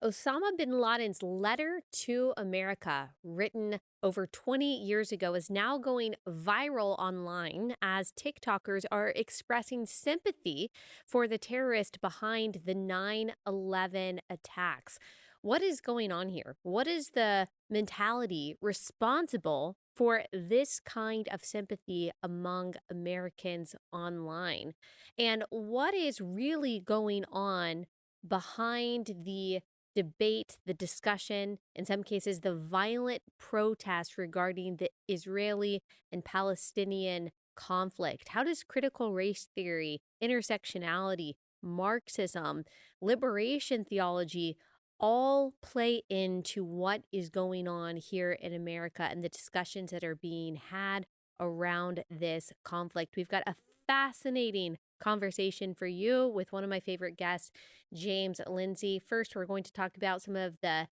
Osama bin Laden's letter to America, written over 20 years ago, is now going viral online as TikTokers are expressing sympathy for the terrorist behind the 9/11 attacks. What is going on here? What is the mentality responsible for this kind of sympathy among Americans online? And what is really going on behind the debate, the discussion, in some cases, the violent protest regarding the Israeli and Palestinian conflict? How does critical race theory, intersectionality, Marxism, liberation theology all play into what is going on here in America and the discussions that are being had around this conflict? We've got a fascinating conversation for you with one of my favorite guests, James Lindsay. First, we're going to talk about some of the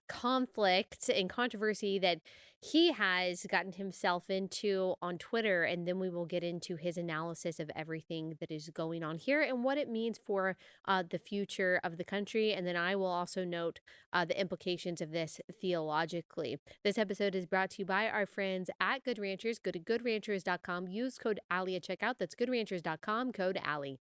conflict and controversy that he has gotten himself into on Twitter, and then we will get into his analysis of everything that is going on here and what it means for the future of the country. And then I will also note the implications of this theologically. This episode is brought to you by our friends at Good Ranchers. Go to goodranchers.com. Use code Allie at checkout. That's goodranchers.com, code Allie.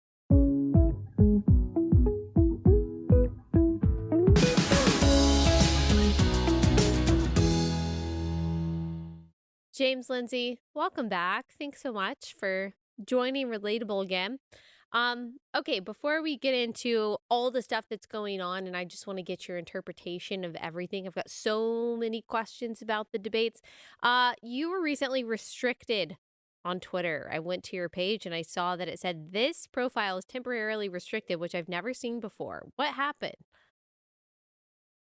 James Lindsay, welcome back. Thanks so much for joining Relatable again. Okay, before we get into all the stuff that's going on, and I just want to get your interpretation of everything. I've got so many questions about the debates. You were recently restricted on Twitter. I went to your page and I saw that it said this profile is temporarily restricted, which I've never seen before. What happened?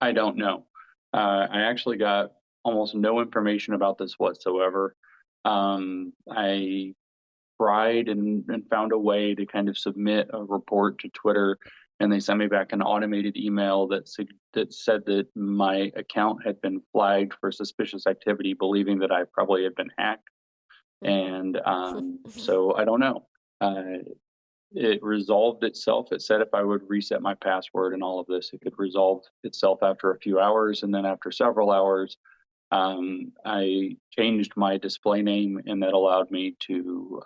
I don't know. I actually got almost no information about this whatsoever. I tried and found a way to kind of submit a report to Twitter, and they sent me back an automated email that said that my account had been flagged for suspicious activity, believing that I probably had been hacked. And so I don't know. It resolved itself. It said if I would reset my password and all of this, it could resolve itself after a few hours. And then after several hours, I changed my display name, and that allowed me to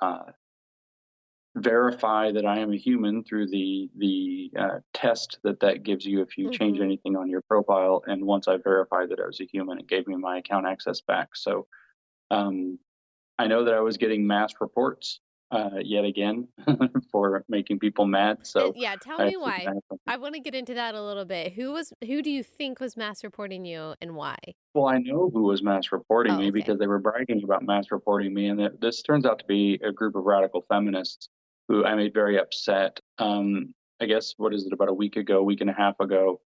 verify that I am a human through the test that gives you if you change Mhm. anything on your profile. And once I verified that I was a human, it gave me my account access back. So um, I know that I was getting mass reports yet again for making people mad. So Yeah, tell I me assume why. that something. I want to get into that a little bit. Who do you think was mass reporting you and why? Well, I know who was mass reporting Oh, me okay. because they were bragging about mass reporting me, and this turns out to be a group of radical feminists who I made very upset. I guess what is it, about a week ago, week and a half ago,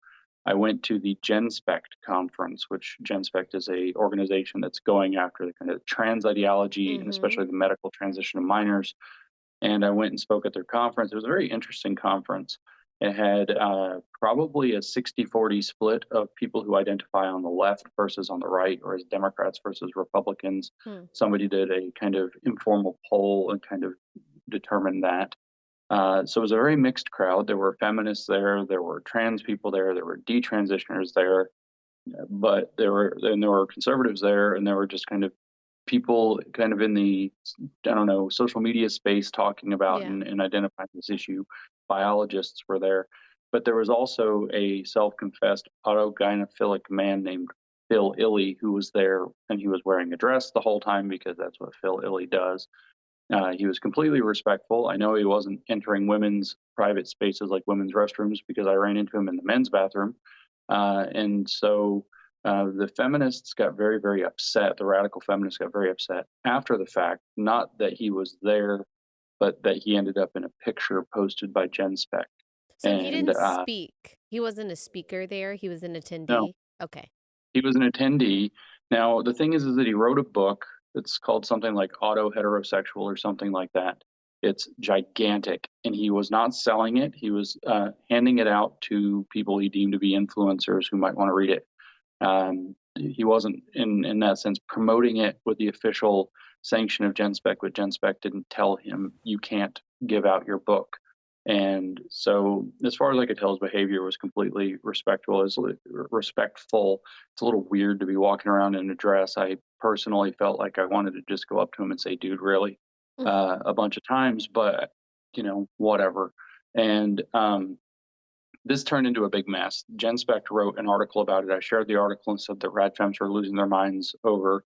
I went to the GenSpect conference, which GenSpect is a organization that's going after the kind of trans ideology and Mhm. especially the medical transition of minors. And I went and spoke at their conference. It was a very interesting conference. It had probably a 60-40 split of people who identify on the left versus on the right, or as Democrats versus Republicans. Hmm. Somebody did a kind of informal poll and kind of determined that. So it was a very mixed crowd. There were feminists there were trans people there were detransitioners there, but there were conservatives there, and there were just kind of people kind of in the, I don't know, social media space talking about Yeah. and identifying this issue. Biologists were there, but there was also a self-confessed autogynephilic man named Phil Illy who was there, and he was wearing a dress the whole time because that's what Phil Illy does. He was completely respectful. I know he wasn't entering women's private spaces like women's restrooms because I ran into him in the men's bathroom. And so the feminists got very, very upset. The radical feminists got very upset after the fact, not that he was there, but that he ended up in a picture posted by GenSpec. So he And didn't speak. He wasn't a speaker there. He was an no, attendee. Okay. he was an attendee. Now, the thing is that he wrote a book that's called something like Auto Heterosexual or something like that. It's gigantic, and he was not selling it. He was handing it out to people he deemed to be influencers who might want to read it. He wasn't, in that sense, promoting it with the official sanction of GenSpec, but GenSpec didn't tell him you can't give out your book. And so, as far as I could tell, his behavior was completely respectful. Respectful. It's a little weird to be walking around in a dress. I personally felt like I wanted to just go up to him and say, "Dude, really?" A bunch of times, but whatever. And this turned into a big mess. Jen Speck wrote an article about it. I shared the article and said that rad femmes are losing their minds over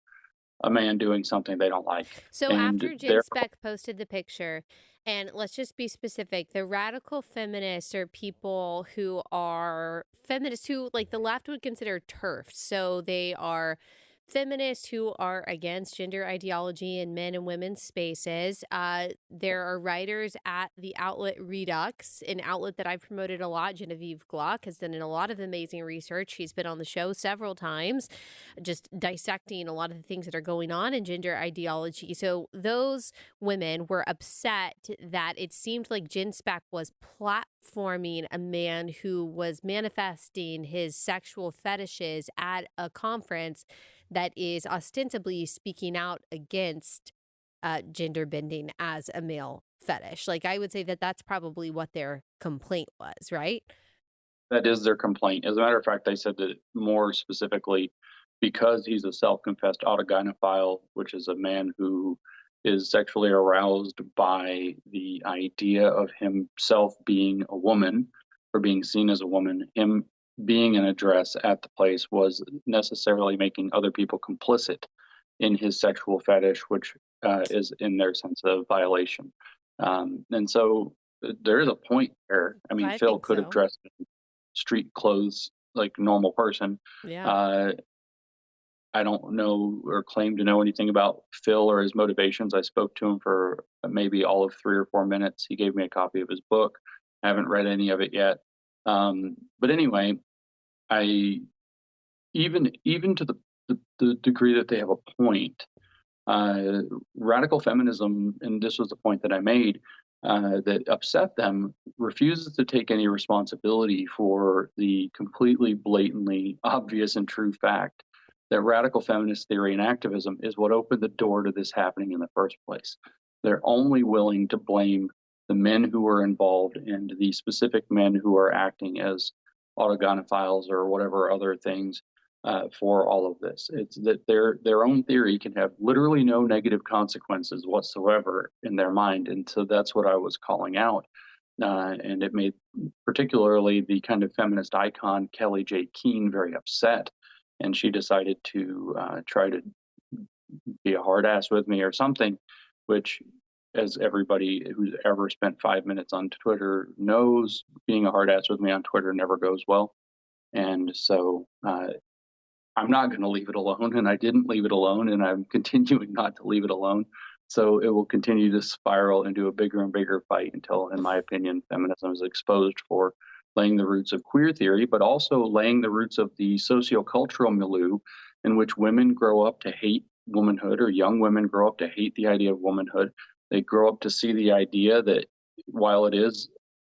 a man doing something they don't like. So And after Jen Speck posted the picture, and let's just be specific, the radical feminists are people who are feminists who, like, the left would consider TERFs. So they are feminists who are against gender ideology in men and women's spaces. There are writers at the outlet Redux, an outlet that I've promoted a lot. Genevieve Gluck has done a lot of amazing research. She's been on the show several times, just dissecting a lot of the things that are going on in gender ideology. So those women were upset that it seemed like Jen Speck was platforming a man who was manifesting his sexual fetishes at a conference that is ostensibly speaking out against gender bending as a male fetish. Like, I would say that that's probably what their complaint was, right? that is their complaint. As a matter of fact, they said that more specifically, because he's a self-confessed autogynephile, which is a man who is sexually aroused by the idea of himself being a woman or being seen as a woman, him being in a dress at the place was necessarily making other people complicit in his sexual fetish, which is in their sense of violation. And so there is a point there. I mean, I Phil think could have so. dressed in street clothes like a normal person. Yeah. I don't know or claim to know anything about Phil or his motivations. I spoke to him for maybe all of 3 or 4 minutes. He gave me a copy of his book. I haven't read any of it yet. But anyway, I even to the degree that they have a point, radical feminism, and this was the point that I made, that upset them, refuses to take any responsibility for the completely blatantly obvious and true fact that radical feminist theory and activism is what opened the door to this happening in the first place. They're only willing to blame the men who were involved and the specific men who are acting as autogynephiles or whatever other things for all of this. It's that their own theory can have literally no negative consequences whatsoever in their mind, and so that's what I was calling out. And it made particularly the kind of feminist icon Kelly J. Keene very upset, and she decided to try to be a hard ass with me or something, which, as everybody who's ever spent 5 minutes on Twitter knows, being a hard ass with me on Twitter never goes well. And so I'm not going to leave it alone, and I didn't leave it alone, and I'm continuing not to leave it alone. So it will continue to spiral into a bigger and bigger fight until, in my opinion, feminism is exposed for laying the roots of queer theory, but also laying the roots of the sociocultural milieu in which women grow up to hate womanhood, or young women grow up to hate the idea of womanhood. They grow up to see the idea that while it is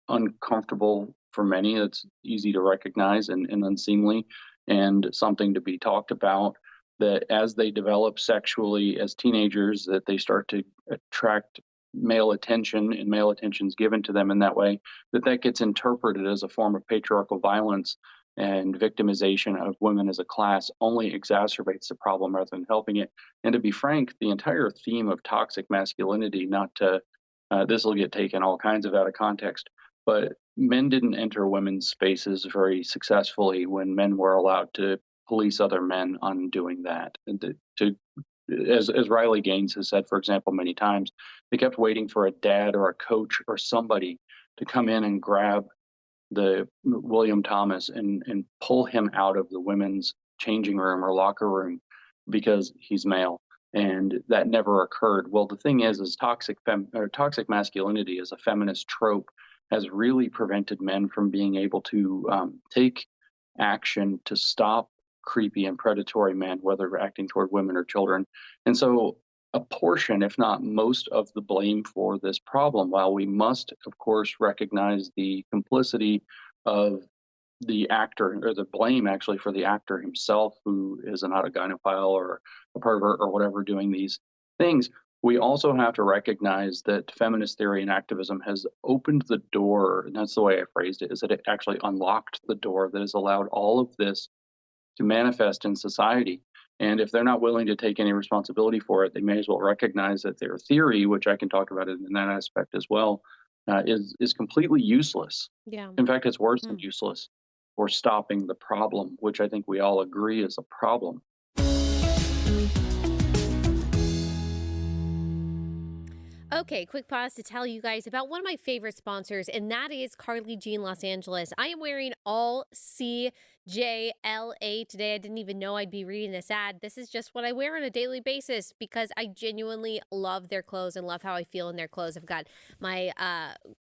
uncomfortable for many, it's easy to recognize and unseemly and something to be talked about, that as they develop sexually as teenagers, that they start to attract male attention and male attention is given to them in that way, that gets interpreted as a form of patriarchal violence, and victimization of women as a class only exacerbates the problem rather than helping it. And to be frank, the entire theme of toxic masculinity, not to this will get taken all kinds of out of context, but men didn't enter women's spaces very successfully when men were allowed to police other men on doing that. And as Riley Gaines has said, for example, many times, they kept waiting for a dad or a coach or somebody to come in and grab the William Thomas and pull him out of the women's changing room or locker room because he's male. And that never occurred. Well, the thing is toxic masculinity as a feminist trope has really prevented men from being able to take action to stop creepy and predatory men, whether acting toward women or children. And so a portion, if not most, of the blame for this problem, while we must, of course, recognize the complicity of the actor, or the blame actually for the actor himself, who is an autogynephile or a pervert or whatever doing these things, We also have to recognize that feminist theory and activism has opened the door, and that's the way I phrased it, is that it actually unlocked the door that has allowed all of this to manifest in society. And if they're not willing to take any responsibility for it, they may as well recognize that their theory, which I can talk about it in that aspect as well, is completely useless. Yeah. In fact, it's worse than Mm. useless for stopping the problem, which I think we all agree is a problem. Okay, quick pause to tell you guys about one of my favorite sponsors, and that is Carly Jean Los Angeles. I am wearing all CJLA today. I didn't even know I'd be reading this ad. This is just what I wear on a daily basis because I genuinely love their clothes and love how I feel in their clothes. I've got my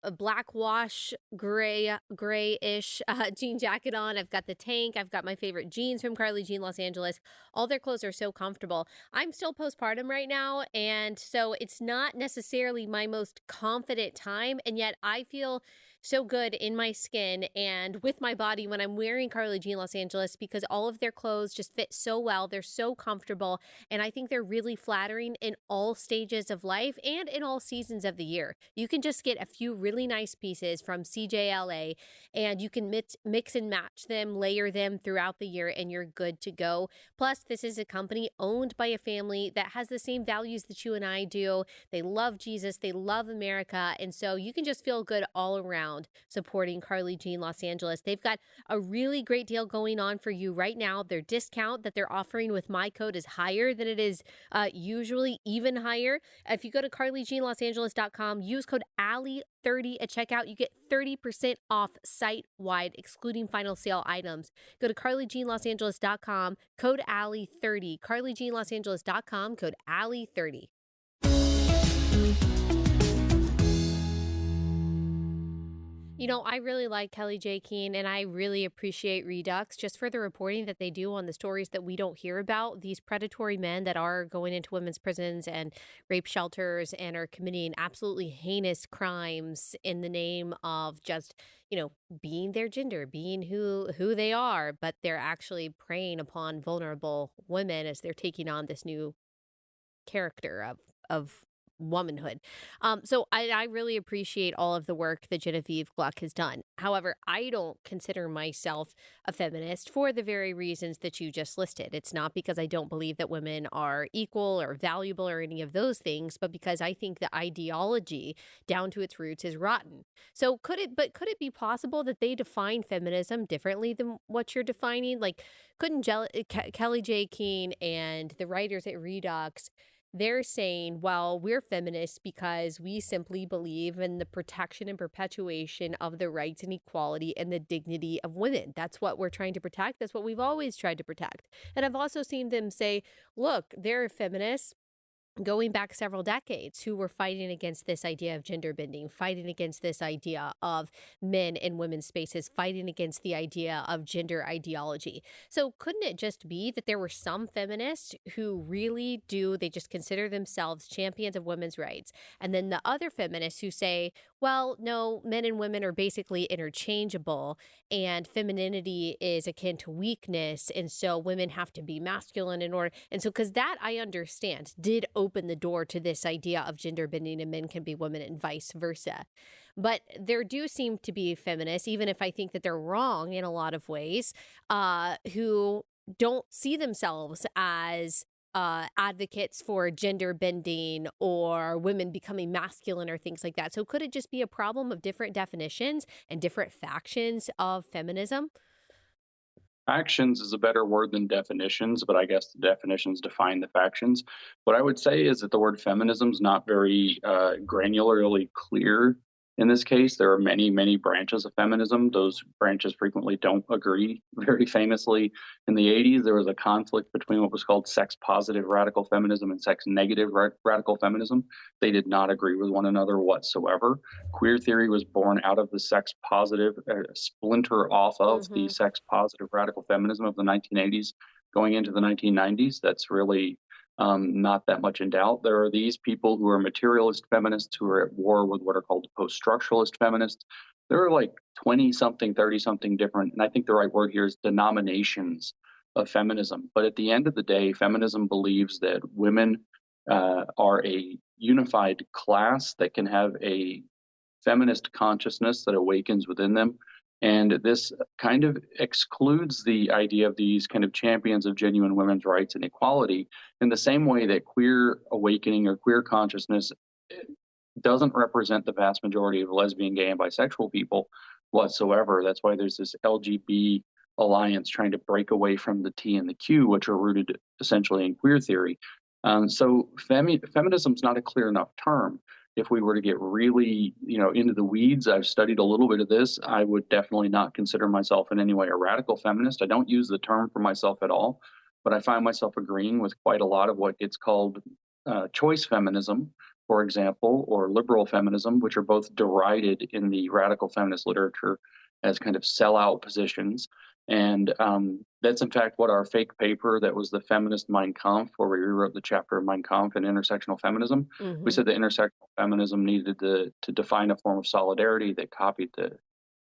a black wash grayish jean jacket on. I've got the tank. I've got my favorite jeans from Carly Jean Los Angeles. All their clothes are so comfortable. I'm still postpartum right now, and so it's not necessarily my most confident time, and yet I feel so good in my skin and with my body when I'm wearing Carly Jean Los Angeles because all of their clothes just fit so well. They're so comfortable, and I think they're really flattering in all stages of life and in all seasons of the year. You can just get a few really nice pieces from CJLA, and you can mix and match them, layer them throughout the year, and you're good to go. Plus, this is a company owned by a family that has the same values that you and I do. They love Jesus, they love America, and so you can just feel good all around supporting Carly Jean Los Angeles. They've got a really great deal going on for you right now. Their discount that they're offering with my code is higher than it is usually, even higher. If you go to carlyjeanlosangeles.com, use code Allie30 at checkout, you get 30% off site wide, excluding final sale items. Go to carlyjeanlosangeles.com, code Allie30. carlyjeanlosangeles.com, code Allie30. You know, I really like Kelly J. Keene and I really appreciate Redux just for the reporting that they do on the stories that we don't hear about. These predatory men that are going into women's prisons and rape shelters and are committing absolutely heinous crimes in the name of just, being their gender, being who they are, but they're actually preying upon vulnerable women as they're taking on this new character of womanhood. So I really appreciate all of the work that Genevieve Gluck has done. However, I don't consider myself a feminist for the very reasons that you just listed. It's not because I don't believe that women are equal or valuable or any of those things, but because I think the ideology down to its roots is rotten. So could it be possible that they define feminism differently than what you're defining? Like, couldn't Kelly J. Keene and the writers at Redux, they're saying, well, we're feminists because we simply believe in the protection and perpetuation of the rights and equality and the dignity of women. That's what we're trying to protect. That's what we've always tried to protect. And I've also seen them say, look, they're feminists going back several decades who were fighting against this idea of gender bending, fighting against this idea of men in women's spaces, fighting against the idea of gender ideology. So couldn't it just be that there were some feminists who really do, they just consider themselves champions of women's rights, and then the other feminists who say, well, no, men and women are basically interchangeable and femininity is akin to weakness, and so women have to be masculine in order, and so because that I understand did open the door to this idea of gender bending and men can be women and vice versa. But there do seem to be feminists, even if I think that they're wrong in a lot of ways, who don't see themselves as advocates for gender bending or women becoming masculine or things like that. So could it just be a problem of different definitions and different factions of feminism? Factions is a better word than definitions, but I guess the definitions define the factions. What I would say is that the word feminism is not very granularly clear. In this case, there are many, many branches of feminism. Those branches frequently don't agree. Very famously, in the 80s, there was a conflict between what was called sex positive radical feminism and sex negative radical feminism. They did not agree with one another whatsoever. Queer theory was born out of the sex positive, splinter off of the Mm-hmm. sex positive radical feminism of the 1980s going into the 1990s. That's really not that much in doubt. There are these people who are materialist feminists who are at war with what are called post-structuralist feminists. There are like 20 something, 30 something different, and I think the right word here is denominations of feminism. But at the end of the day, feminism believes that women are a unified class that can have a feminist consciousness that awakens within them. And this kind of excludes the idea of these kind of champions of genuine women's rights and equality in the same way that queer awakening or queer consciousness doesn't represent the vast majority of lesbian, gay, and bisexual people whatsoever. That's why there's this LGB alliance trying to break away from the T and the Q, which are rooted essentially in queer theory. So feminism is not a clear enough term. If we were to get really, into the weeds, I've studied a little bit of this. I would definitely not consider myself in any way a radical feminist. I don't use the term for myself at all, but I find myself agreeing with quite a lot of what gets called choice feminism, for example, or liberal feminism, which are both derided in the radical feminist literature as kind of sellout positions. And that's in fact what our fake paper that was the feminist Mein Kampf, where we rewrote the chapter of Mein Kampf and intersectional feminism. We said that intersectional feminism needed to define a form of solidarity that copied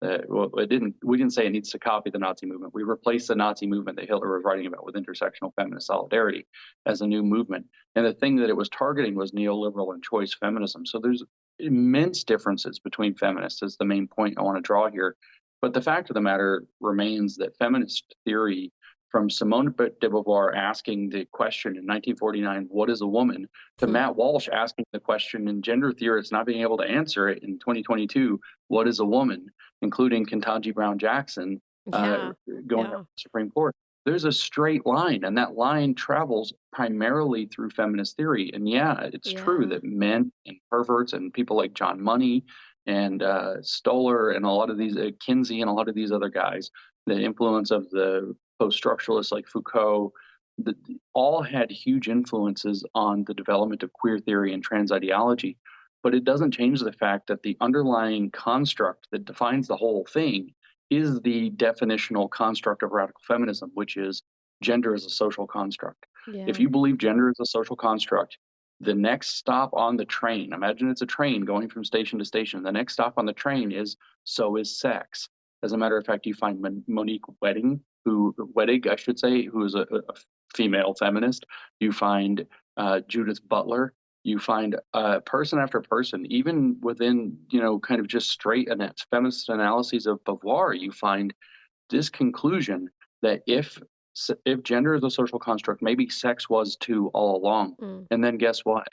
we didn't say it needs to copy the Nazi movement. We replaced the Nazi movement that Hitler was writing about with intersectional feminist solidarity as a new movement. And the thing that it was targeting was neoliberal and choice feminism. So there's immense differences between feminists is the main point I want to draw here. But the fact of the matter remains that feminist theory, from Simone de Beauvoir asking the question in 1949, what is a woman, to Matt Walsh asking the question in gender theorists not being able to answer it in 2022, what is a woman, including Ketanji Brown Jackson going up to the Supreme Court. There's a straight line, and that line travels primarily through feminist theory. And it's true that men and perverts and people like John Money and Stoller and a lot of these, Kinsey and a lot of these other guys, the influence of the post-structuralists like Foucault, all had huge influences on the development of queer theory and trans ideology. But it doesn't change the fact that the underlying construct that defines the whole thing is the definitional construct of radical feminism, which is gender as a social construct. If you believe gender is a social construct, the next stop on the train, imagine it's a train going from station to station. The next stop on the train is so is sex. As a matter of fact, you find Monique Wettig, who is a female feminist. You find Judith Butler. You find person after person, even within, kind of just straight feminist analyses of Beauvoir, you find this conclusion that if gender is a social construct, maybe sex was too all along. And then guess what?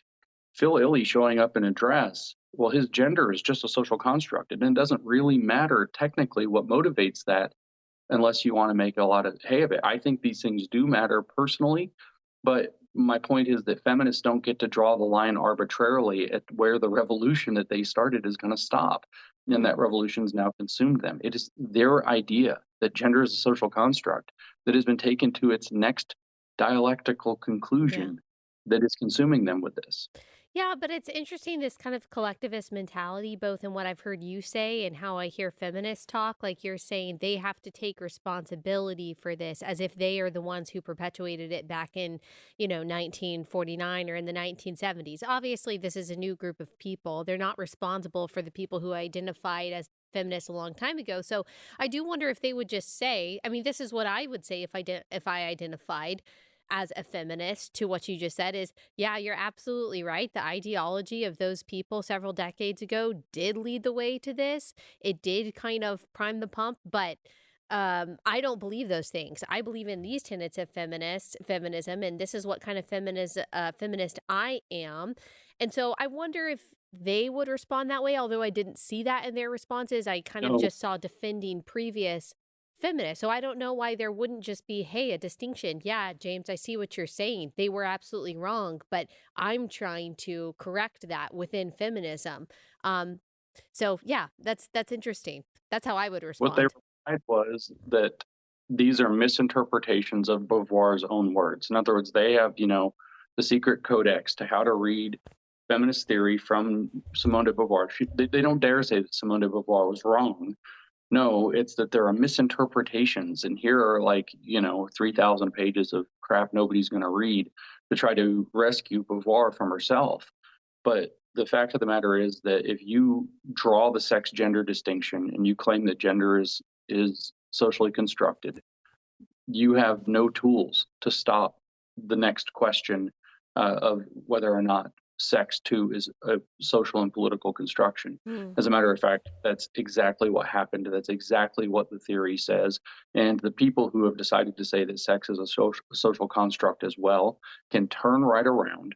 Phil Illy showing up in a dress, well, his gender is just a social construct. And it doesn't really matter technically what motivates that unless you want to make a lot of hay of it. I think these things do matter personally, but my point is that feminists don't get to draw the line arbitrarily at where the revolution that they started is going to stop. And that revolution's now consumed them. It is their idea that gender is a social construct that has been taken to its next dialectical conclusion that is consuming them with this. Yeah, but it's interesting, this kind of collectivist mentality, both in what I've heard you say and how I hear feminists talk. Like you're saying they have to take responsibility for this as if they are the ones who perpetuated it back in, 1949 or in the 1970s. Obviously, this is a new group of people. They're not responsible for the people who identified as feminists a long time ago. So I do wonder if they would just say, I mean, this is what I would say if I identified as a feminist to what you just said is, yeah, you're absolutely right. The ideology of those people several decades ago did lead the way to this. It did kind of prime the pump, but I don't believe those things. I believe in these tenets of feminism, and this is what kind of feminist I am. And so I wonder if they would respond that way, although I didn't see that in their responses. I kind of just saw defending previous feminist. So I don't know why there wouldn't just be, hey, a distinction. Yeah, James, I see what you're saying. They were absolutely wrong, but I'm trying to correct that within feminism. So yeah, that's interesting. That's how I would respond. What they replied was that these are misinterpretations of Beauvoir's own words. In other words, they have, the secret codex to how to read feminist theory from Simone de Beauvoir. They don't dare say that Simone de Beauvoir was wrong. No, it's that there are misinterpretations, and here are 3,000 pages of crap nobody's going to read to try to rescue Beauvoir from herself. But the fact of the matter is that if you draw the sex-gender distinction and you claim that gender is socially constructed, you have no tools to stop the next question of whether or not sex too is a social and political construction. Hmm. As a matter of fact, that's exactly what happened. That's exactly what the theory says. And the people who have decided to say that sex is a social construct as well can turn right around.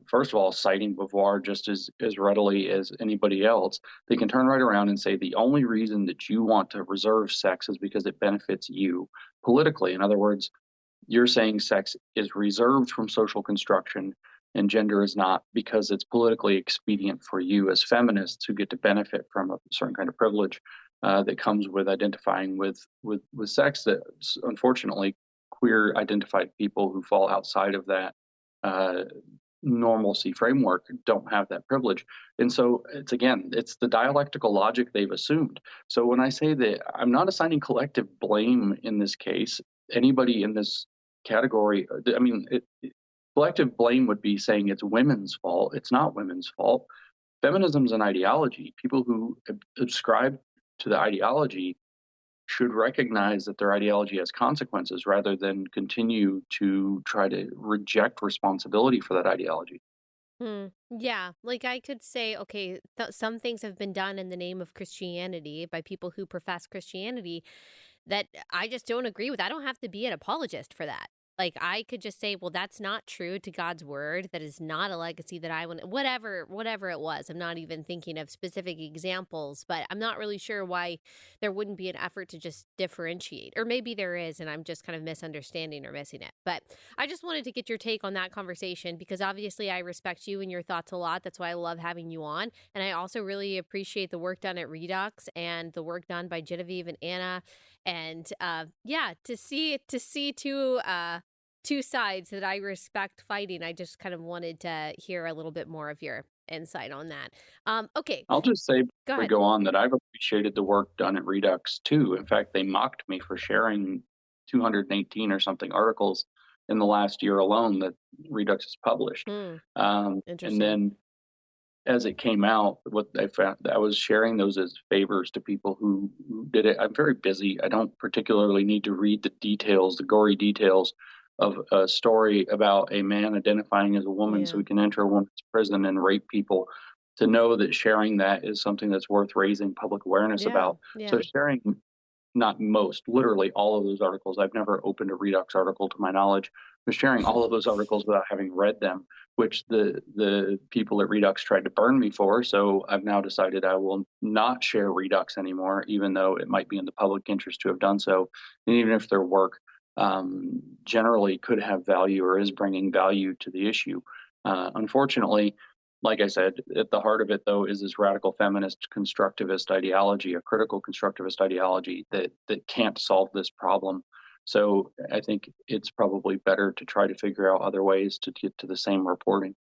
First of all, citing Beauvoir just as readily as anybody else, they can turn right around and say the only reason that you want to reserve sex is because it benefits you politically. In other words, you're saying sex is reserved from social construction and gender is not because it's politically expedient for you as feminists who get to benefit from a certain kind of privilege that comes with identifying with sex that unfortunately queer identified people who fall outside of that uh, normalcy framework don't have that privilege. And so it's the dialectical logic they've assumed. So when I say that I'm not assigning collective blame in this case, anybody in this category, I mean, collective blame would be saying it's women's fault. It's not women's fault. Feminism is an ideology. People who subscribe to the ideology should recognize that their ideology has consequences rather than continue to try to reject responsibility for that ideology. Hmm. Yeah, like I could say, okay, some things have been done in the name of Christianity by people who profess Christianity that I just don't agree with. I don't have to be an apologist for that. Like I could just say, well, that's not true to God's word. That is not a legacy that I want. Whatever it was. I'm not even thinking of specific examples, but I'm not really sure why there wouldn't be an effort to just differentiate. Or maybe there is, and I'm just kind of misunderstanding or missing it. But I just wanted to get your take on that conversation because obviously I respect you and your thoughts a lot. That's why I love having you on. And I also really appreciate the work done at Redux and the work done by Genevieve and Anna. And yeah, to see two sides that I respect fighting, I just kind of wanted to hear a little bit more of your insight on that. Okay, I'll just say go before we ahead. go on that I've appreciated the work done at Redux too. In fact, they mocked me for sharing 218 or something articles in the last year alone that Redux has published. Hmm, And interesting. then as it came out, what I found, I was sharing those as favors to people who did it. I'm very busy. I don't particularly need to read the details, the gory details of a story about a man identifying as a woman so Yeah, he can enter a woman's prison and rape people to know that sharing that is something that's worth raising public awareness yeah, about. So yeah. sharing not most, literally all of those articles. I've never opened a Redux article to my knowledge, but sharing all of those articles without having read them, which the people at Redux tried to burn me for. So I've now decided I will not share Redux anymore, even though it might be in the public interest to have done so, and even if their work generally could have value or is bringing value to the issue. Unfortunately, like I said, at the heart of it, though, is this radical feminist constructivist ideology, a critical constructivist ideology that can't solve this problem. So I think it's probably better to try to figure out other ways to get to the same reporting.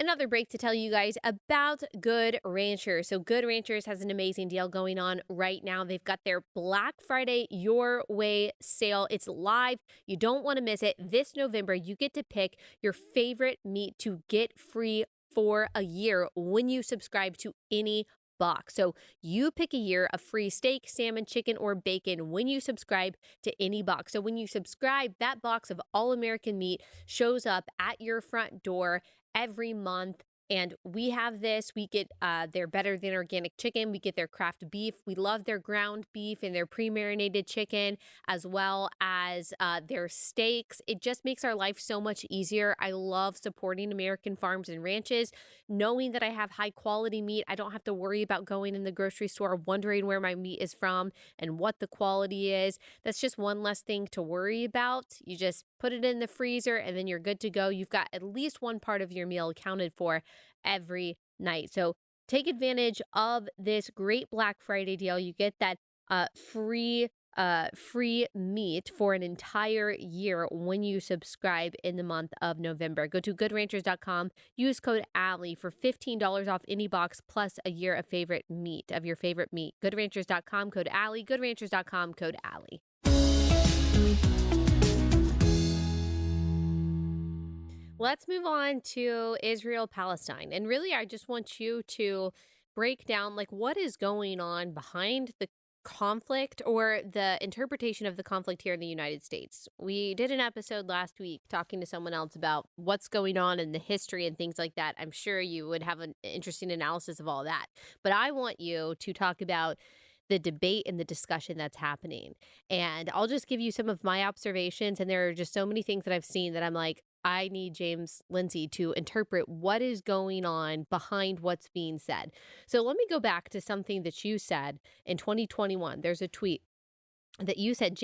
Another break to tell you guys about Good Ranchers. So, Good Ranchers has an amazing deal going on right now. They've got their Black Friday Your Way sale. It's live. You don't want to miss it. This November, you get to pick your favorite meat to get free for a year when you subscribe to any box. So, you pick a year of free steak, salmon, chicken, or bacon when you subscribe to any box. So, when you subscribe, that box of all American meat shows up at your front door every month. And we have this. We get their better than organic chicken. We get their craft beef. We love their ground beef and their pre-marinated chicken, as well as their steaks. It just makes our life so much easier. I love supporting American farms and ranches, knowing that I have high quality meat. I don't have to worry about going in the grocery store wondering where my meat is from and what the quality is. That's just one less thing to worry about. You just put it in the freezer and then you're good to go. You've got at least one part of your meal accounted for every night. So take advantage of this great Black Friday deal. You get that free meat for an entire year when you subscribe in the month of November. Go to goodranchers.com, use code Allie for $15 off any box plus a year of your favorite meat. Goodranchers.com, code Allie, goodranchers.com, code Allie. Let's move on to Israel Palestine. And really, I just want you to break down like what is going on behind the conflict or the interpretation of the conflict here in the United States. We did an episode last week talking to someone else about what's going on in the history and things like that. I'm sure you would have an interesting analysis of all that. But I want you to talk about the debate and the discussion that's happening. And I'll just give you some of my observations. And there are just so many things that I've seen that I'm like, I need James Lindsay to interpret what is going on behind what's being said. So let me go back to something that you said in 2021. There's a tweet that you said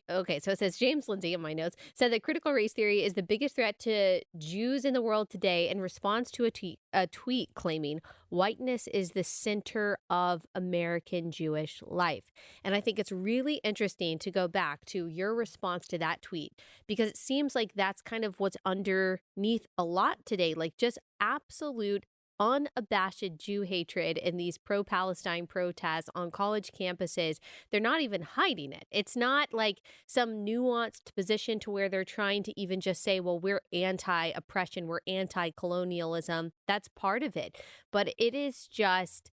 okay, so it says James Lindsay in my notes said that critical race theory is the biggest threat to Jews in the world today in response to a tweet claiming whiteness is the center of American Jewish life. And I think it's really interesting to go back to your response to that tweet because it seems like that's kind of what's underneath a lot today, like just absolute unabashed Jew hatred in these pro-Palestine protests on college campuses. They're not even hiding it. It's not like some nuanced position to where they're trying to even just say, well, we're anti-oppression, we're anti-colonialism. That's part of it. But it is just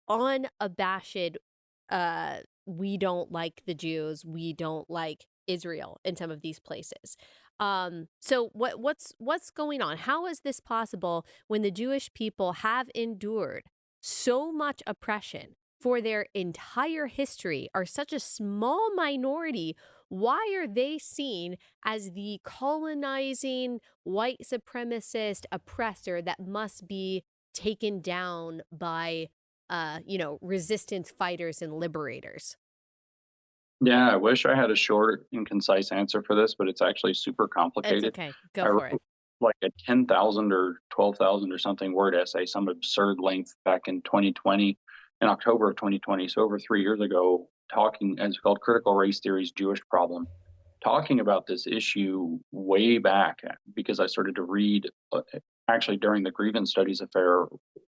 unabashed, we don't like the Jews, we don't like Israel in some of these places. So what's going on? How is this possible when the Jewish people have endured so much oppression for their entire history, are such a small minority? Why are they seen as the colonizing white supremacist oppressor that must be taken down by resistance fighters and liberators? Yeah, I wish I had a short and concise answer for this, but it's actually super It's complicated. okay. I Go for it. wrote like a 10,000 or 12,000 or something word essay, some absurd length back in 2020, in October of 2020, so over 3 years ago, talking, as it's called, Critical Race Theory's Jewish Problem, talking about this issue way back because I started to read, actually during the grievance studies affair,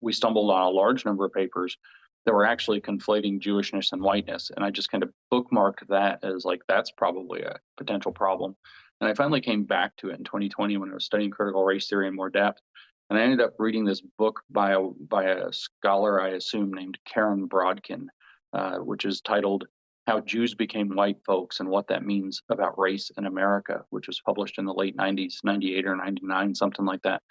we stumbled on a large number of papers that were actually conflating Jewishness and whiteness. And I just kind of bookmarked that as like, that's probably a potential problem. And I finally came back to it in 2020 when I was studying critical race theory in more depth. And I ended up reading this book by a scholar, I assume, named Karen Brodkin, which is titled How Jews Became White Folks and What That Means About Race in America, which was published in the late 90s, 98 or 99, something like that.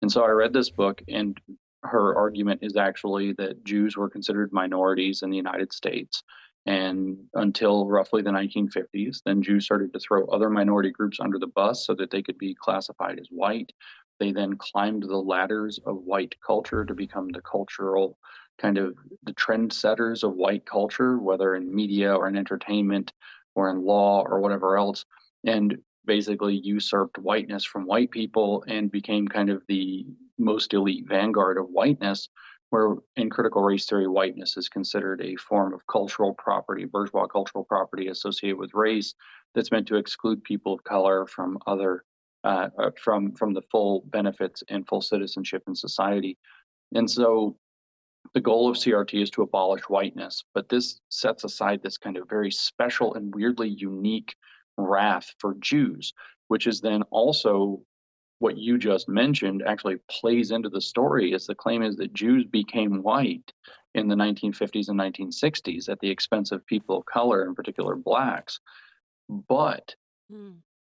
And so I read this book, and her argument is actually that Jews were considered minorities in the United States. And until roughly the 1950s, then Jews started to throw other minority groups under the bus so that they could be classified as white. They then climbed the ladders of white culture to become the cultural kind of the trendsetters of white culture, whether in media or in entertainment or in law or whatever else. And basically usurped whiteness from white people and became kind of the most elite vanguard of whiteness, where in critical race theory, whiteness is considered a form of cultural property, bourgeois cultural property associated with race that's meant to exclude people of color from other from the full benefits and full citizenship in society. And so the goal of CRT is to abolish whiteness, but this sets aside this kind of very special and weirdly unique wrath for Jews, which is then also what you just mentioned actually plays into the story. Is the claim is that Jews became white in the 1950s and 1960s at the expense of people of color, in particular blacks, but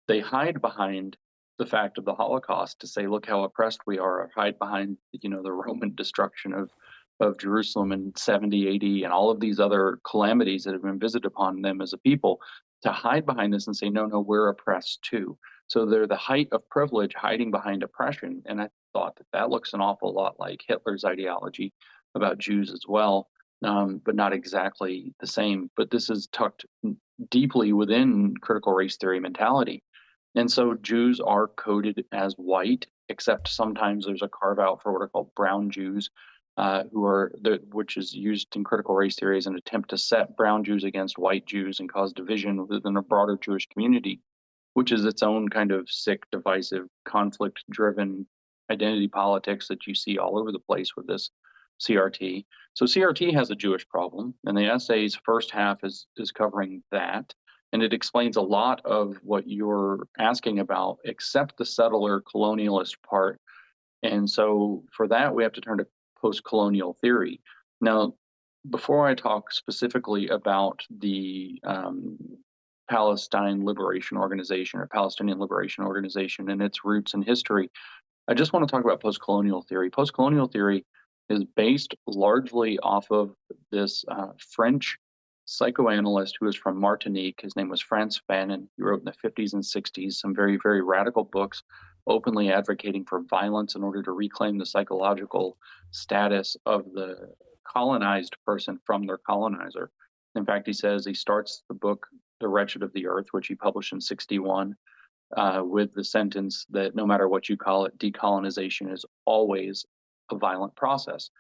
they hide behind the fact of the Holocaust to say, look how oppressed we are, or hide behind, the Roman destruction of Jerusalem in 70 AD and all of these other calamities that have been visited upon them as a people, to hide behind this and say, no, we're oppressed too. So they're the height of privilege hiding behind oppression. And I thought that looks an awful lot like Hitler's ideology about Jews as well, but not exactly the same. But this is tucked deeply within critical race theory mentality. And so Jews are coded as white, except sometimes there's a carve out for what are called brown Jews, which is used in critical race theory as an attempt to set brown Jews against white Jews and cause division within a broader Jewish community, which is its own kind of sick, divisive, conflict-driven identity politics that you see all over the place with this CRT. So CRT has a Jewish problem, and the essay's first half is covering that. And it explains a lot of what you're asking about, except the settler colonialist part. And so for that, we have to turn to post-colonial theory. Now, before I talk specifically about the Palestine Liberation Organization or Palestinian Liberation Organization and its roots and history, I just want to talk about post-colonial theory. Post-colonial theory is based largely off of this French psychoanalyst who was from Martinique. His name was Frantz Fanon. He wrote in the 50s and 60s some very, very radical books, openly advocating for violence in order to reclaim the psychological status of the colonized person from their colonizer. In fact, he starts the book The Wretched of the Earth, which he published in 61, with the sentence that no matter what you call it, decolonization is always a violent process.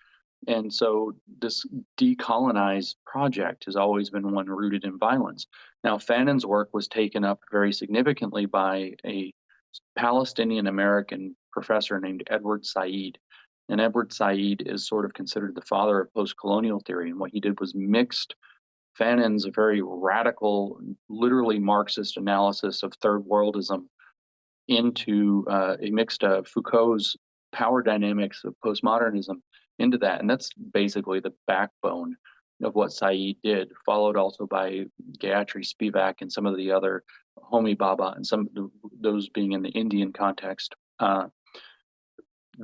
And so this decolonized project has always been one rooted in violence. Now, Fanon's work was taken up very significantly by a Palestinian American professor named Edward Said. And Edward Said is sort of considered the father of post-colonial theory. And what he did was mixed Fanon's very radical, literally Marxist analysis of third worldism into he mixed Foucault's power dynamics of postmodernism into that. And that's basically the backbone of what Said did, followed also by Gayatri Spivak and some of the other Homi Bhabha and some of those being in the Indian context,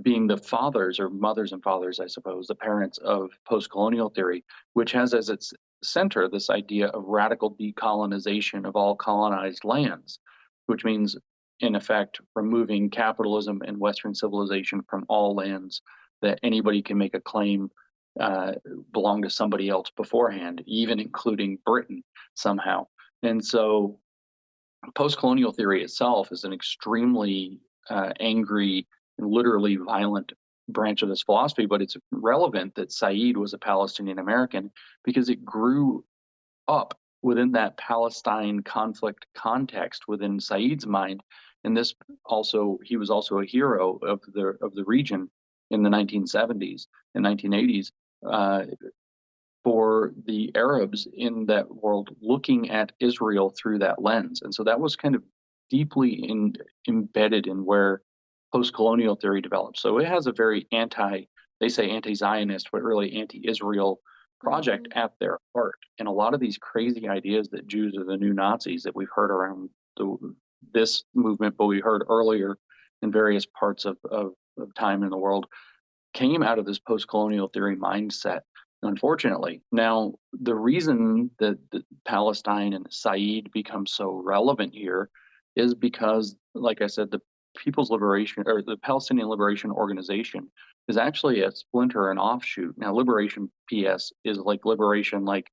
being the fathers or mothers and fathers, I suppose, the parents of post-colonial theory, which has as its center this idea of radical decolonization of all colonized lands, which means, in effect, removing capitalism and Western civilization from all lands that anybody can make a claim belong to somebody else beforehand, even including Britain somehow. And so post-colonial theory itself is an extremely angry and literally violent branch of this philosophy, but it's relevant that Said was a Palestinian American because it grew up within that Palestine conflict context within Said's mind. And this also, he was also a hero of the region in the 1970s and 1980s for the Arabs in that world looking at Israel through that lens. And so that was kind of deeply embedded in where post-colonial theory developed. So it has a very they say anti-Zionist, but really anti-Israel project at their heart. And a lot of these crazy ideas that Jews are the new Nazis that we've heard around this movement, but we heard earlier in various parts of time in the world, came out of this post-colonial theory mindset, unfortunately. Now, the reason that Palestine and Said become so relevant here is because, like I said, the People's Liberation or the Palestinian Liberation Organization is actually a splinter, an offshoot. Now, Liberation PS is like liberation, like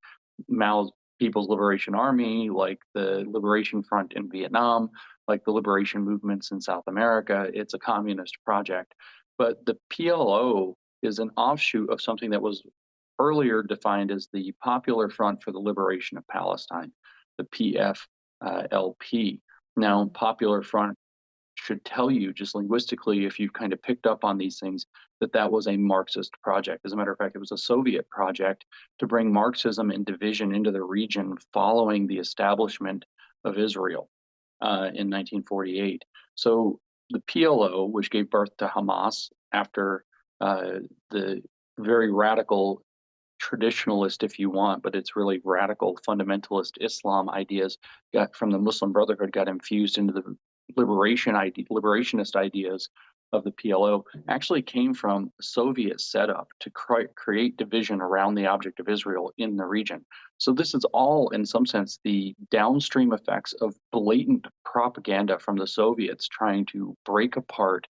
Mao's People's Liberation Army, like the Liberation Front in Vietnam, like the liberation movements in South America. It's a communist project. But the PLO is an offshoot of something that was earlier defined as the Popular Front for the Liberation of Palestine, the PFLP. Now, Popular Front should tell you just linguistically, if you've kind of picked up on these things, that that was a Marxist project. As a matter of fact, it was a Soviet project to bring Marxism and division into the region following the establishment of Israel in 1948. So the PLO, which gave birth to Hamas after the very radical traditionalist, if you want, but it's really radical fundamentalist Islam ideas got from the Muslim Brotherhood, got infused into the liberationist ideas of the PLO, actually came from a Soviet setup to create division around the object of Israel in the region. So this is all, in some sense, the downstream effects of blatant propaganda from the Soviets trying to break apart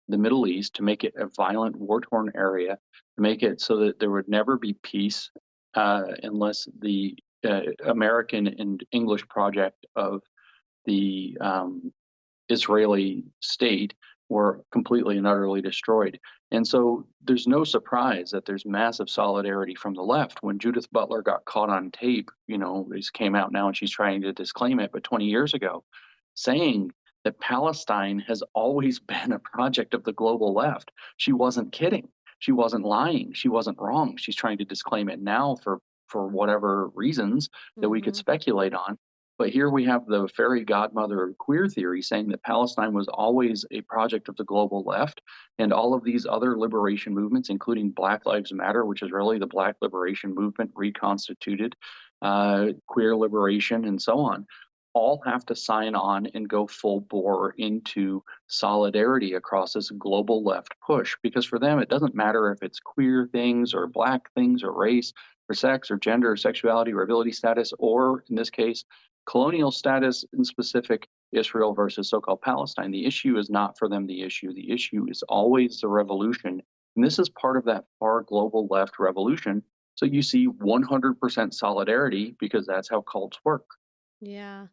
the Middle East, to make it a violent, war-torn area, to make it so that there would never be peace unless the American and English project of the Israeli state were completely and utterly destroyed. And so there's no surprise that there's massive solidarity from the left. When Judith Butler got caught on tape, this came out now and she's trying to disclaim it, but 20 years ago, saying that Palestine has always been a project of the global left. She wasn't kidding. She wasn't lying. She wasn't wrong. She's trying to disclaim it now for whatever reasons that we could speculate on. But here we have the fairy godmother of queer theory saying that Palestine was always a project of the global left, and all of these other liberation movements, including Black Lives Matter, which is really the Black liberation movement reconstituted, queer liberation, and so on, all have to sign on and go full bore into solidarity across this global left push. Because for them, it doesn't matter if it's queer things or Black things or race or sex or gender or sexuality or ability status, or in this case, colonial status, in specific Israel versus so-called Palestine. The issue is not for them the issue. The issue is always the revolution. And this is part of that far global left revolution. So you see 100% solidarity because that's how cults work. Yeah.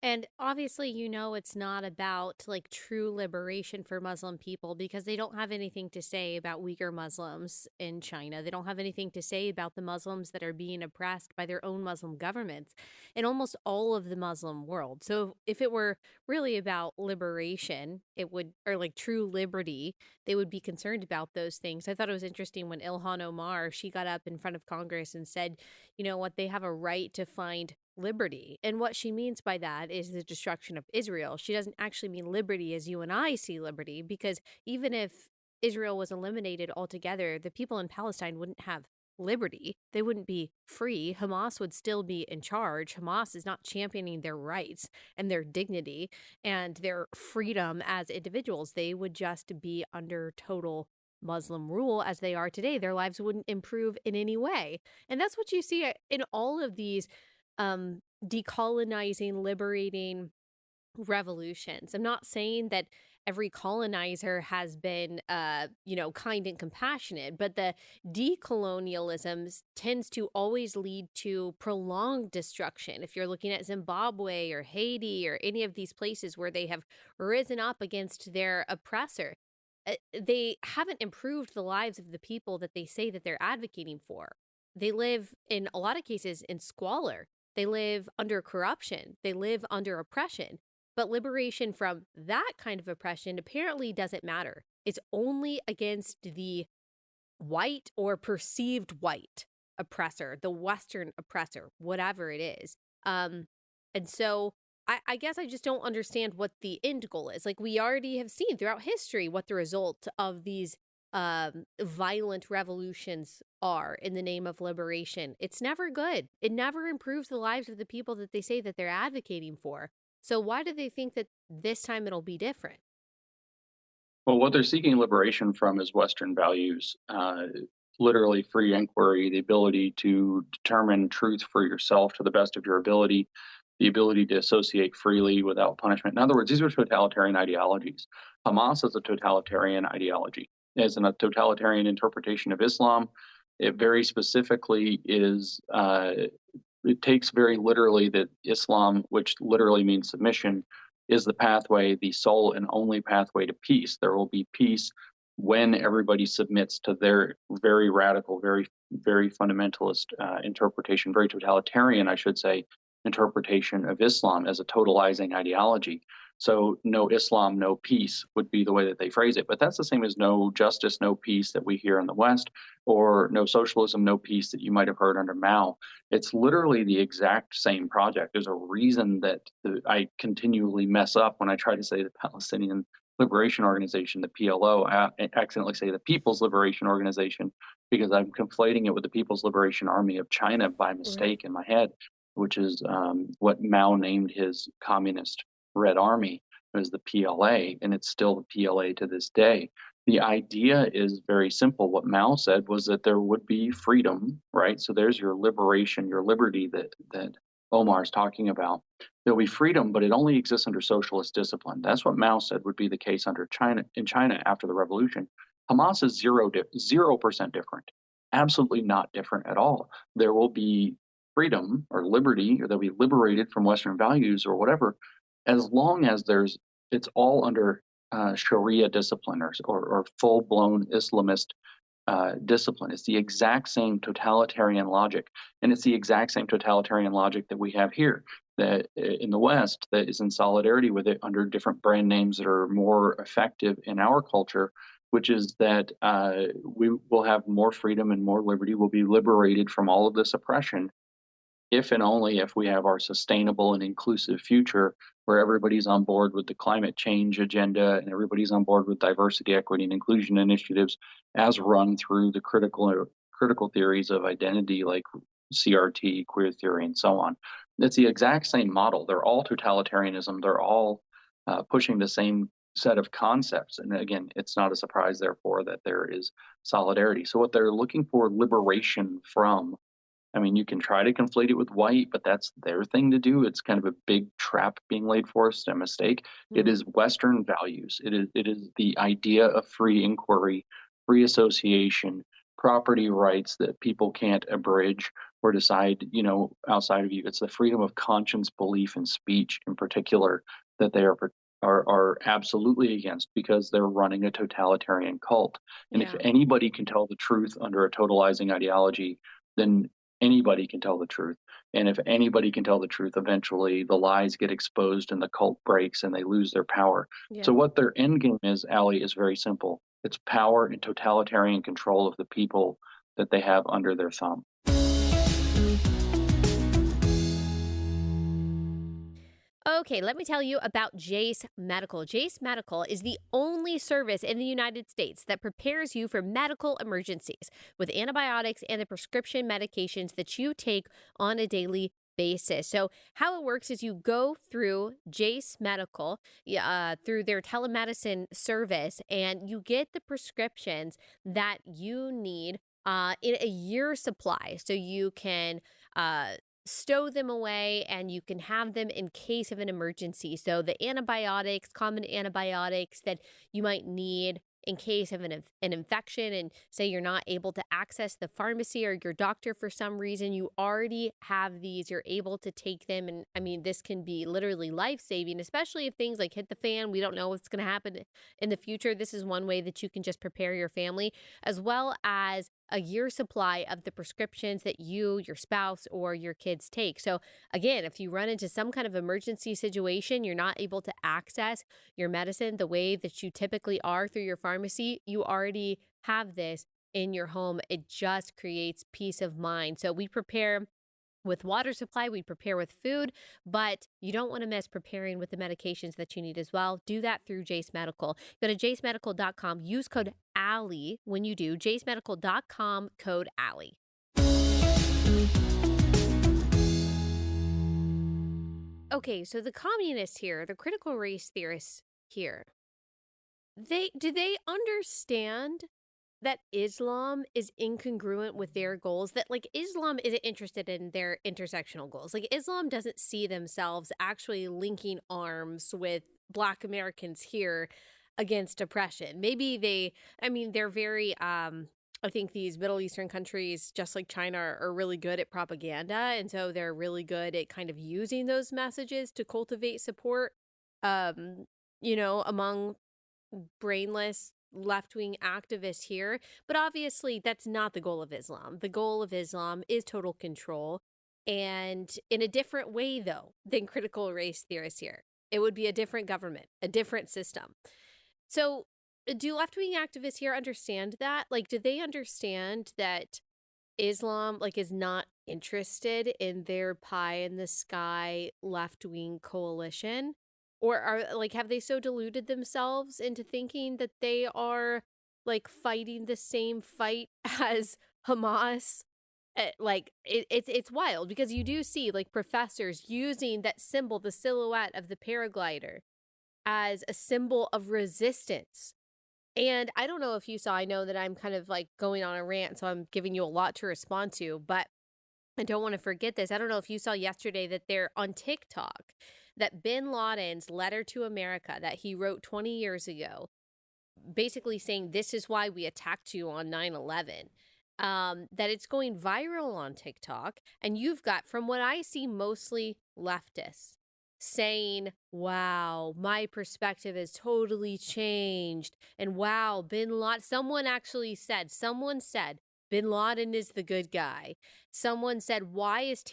And obviously, it's not about like true liberation for Muslim people because they don't have anything to say about Uyghur Muslims in China. They don't have anything to say about the Muslims that are being oppressed by their own Muslim governments in almost all of the Muslim world. So if it were really about liberation, or like true liberty, they would be concerned about those things. I thought it was interesting when Ilhan Omar, she got up in front of Congress and said, you know what, they have a right to find liberty. And what she means by that is the destruction of Israel. She doesn't actually mean liberty as you and I see liberty, because even if Israel was eliminated altogether, the people in Palestine wouldn't have liberty. They wouldn't be free. Hamas would still be in charge. Hamas is not championing their rights and their dignity and their freedom as individuals. They would just be under total Muslim rule as they are today. Their lives wouldn't improve in any way. And that's what you see in all of these decolonizing, liberating revolutions. I'm not saying that every colonizer has been, kind and compassionate, but the decolonialism tends to always lead to prolonged destruction. If you're looking at Zimbabwe or Haiti or any of these places where they have risen up against their oppressor, they haven't improved the lives of the people that they say that they're advocating for. They live, in a lot of cases, in squalor. They live under corruption. They live under oppression. But liberation from that kind of oppression apparently doesn't matter. It's only against the white or perceived white oppressor, the Western oppressor, whatever it is. And so I guess I just don't understand what the end goal is. Like, we already have seen throughout history what the result of these violent revolutions are in the name of liberation. It's never good. It never improves the lives of the people that they say that they're advocating for. So why do they think that this time it'll be different? Well, what they're seeking liberation from is Western values, literally free inquiry, the ability to determine truth for yourself to the best of your ability, the ability to associate freely without punishment. In other words, these are totalitarian ideologies. Hamas is a totalitarian ideology. It's a totalitarian interpretation of Islam. It very specifically is, it takes very literally that Islam, which literally means submission, is the pathway, the sole and only pathway to peace. There will be peace when everybody submits to their very radical, very, very fundamentalist interpretation, very totalitarian, I should say, interpretation of Islam as a totalizing ideology. So no Islam, no peace would be the way that they phrase it. But that's the same as no justice, no peace that we hear in the West, or no socialism, no peace that you might have heard under Mao. It's literally the exact same project. There's a reason that I continually mess up when I try to say the Palestinian Liberation Organization, the PLO. I accidentally say the People's Liberation Organization because I'm conflating it with the People's Liberation Army of China by mistake in my head, which is what Mao named his communist Red Army. It was the PLA, and it's still the PLA to this day. The idea is very simple. What Mao said was that there would be freedom, right? So there's your liberation, your liberty that Omar is talking about. There'll be freedom, but it only exists under socialist discipline. That's what Mao said would be the case under China in China after the revolution. Hamas is 0% different, absolutely not different at all. There will be freedom or liberty, or they'll be liberated from Western values or whatever, as long as it's all under Sharia discipline or full-blown Islamist discipline. It's the exact same totalitarian logic, and it's the exact same totalitarian logic that we have here, that in the West, that is in solidarity with it under different brand names that are more effective in our culture, which is that we will have more freedom and more liberty. We'll be liberated from all of this oppression if and only if we have our sustainable and inclusive future where everybody's on board with the climate change agenda and everybody's on board with diversity, equity, and inclusion initiatives as run through the critical theories of identity like CRT, queer theory, and so on. It's the exact same model. They're all totalitarianism. They're all pushing the same set of concepts. And again, it's not a surprise, therefore, that there is solidarity. So what they're looking for liberation from, I mean, you can try to conflate it with white, but that's their thing to do. It's kind of a big trap being laid for us, a mistake. It is Western values. It is the idea of free inquiry, free association, property rights that people can't abridge or decide, outside of you. It's the freedom of conscience, belief, and speech in particular that they are absolutely against because they're running a totalitarian cult. And if Yeah. anybody can tell the truth under a totalizing ideology, then anybody can tell the truth. And if anybody can tell the truth, eventually the lies get exposed and the cult breaks and they lose their power. Yeah. So what their end game is, Allie, is very simple. It's power and totalitarian control of the people that they have under their thumb. Okay, let me tell you about Jace Medical. Jace Medical is the only service in the United States that prepares you for medical emergencies with antibiotics and the prescription medications that you take on a daily basis. So, how it works is you go through Jace Medical, through their telemedicine service, and you get the prescriptions that you need in a year supply. So, you can uh, stow them away and you can have them in case of an emergency. So the antibiotics, common antibiotics that you might need in case of an infection, and say you're not able to access the pharmacy or your doctor for some reason, you already have these, you're able to take them. And I mean, this can be literally life-saving, especially if things like hit the fan. We don't know what's going to happen in the future. This is one way that you can just prepare your family, as well as a year supply of the prescriptions that you, your spouse, or your kids take. So again, if you run into some kind of emergency situation, you're not able to access your medicine the way that you typically are through your pharmacy, you already have this in your home. It just creates peace of mind. So we prepare with water supply, we prepare with food, but you don't want to miss preparing with the medications that you need as well. Do that through Jace Medical. Go to jacemedical.com, use code Allie when you do, jacemedical.com, code Allie. Okay, so the communists here, the critical race theorists here, do they understand that Islam is incongruent with their goals? That like Islam isn't interested in their intersectional goals. Like Islam doesn't see themselves actually linking arms with Black Americans here against oppression. Maybe they're very I think these Middle Eastern countries, just like China, are really good at propaganda. And so they're really good at kind of using those messages to cultivate support, um, among brainless left wing activists here. But obviously, that's not the goal of Islam. The goal of Islam is total control. And in a different way, though, than critical race theorists here. It would be a different government, a different system. So, do left wing activists here understand that? Like, do they understand that Islam is not interested in their pie in the sky left wing coalition? Or have they so deluded themselves into thinking that they are fighting the same fight as Hamas? It's wild because you do see professors using that symbol, the silhouette of the paraglider, as a symbol of resistance. And I don't know if you saw, I know that I'm kind of going on a rant, so I'm giving you a lot to respond to, but I don't want to forget this. I don't know if you saw yesterday that they're on TikTok, that bin Laden's letter to America that he wrote 20 years ago, basically saying, this is why we attacked you on 9/11, that it's going viral on TikTok. And you've got, from what I see, mostly leftists saying, wow, my perspective has totally changed. And wow, someone said, bin Laden is the good guy. Someone said, why is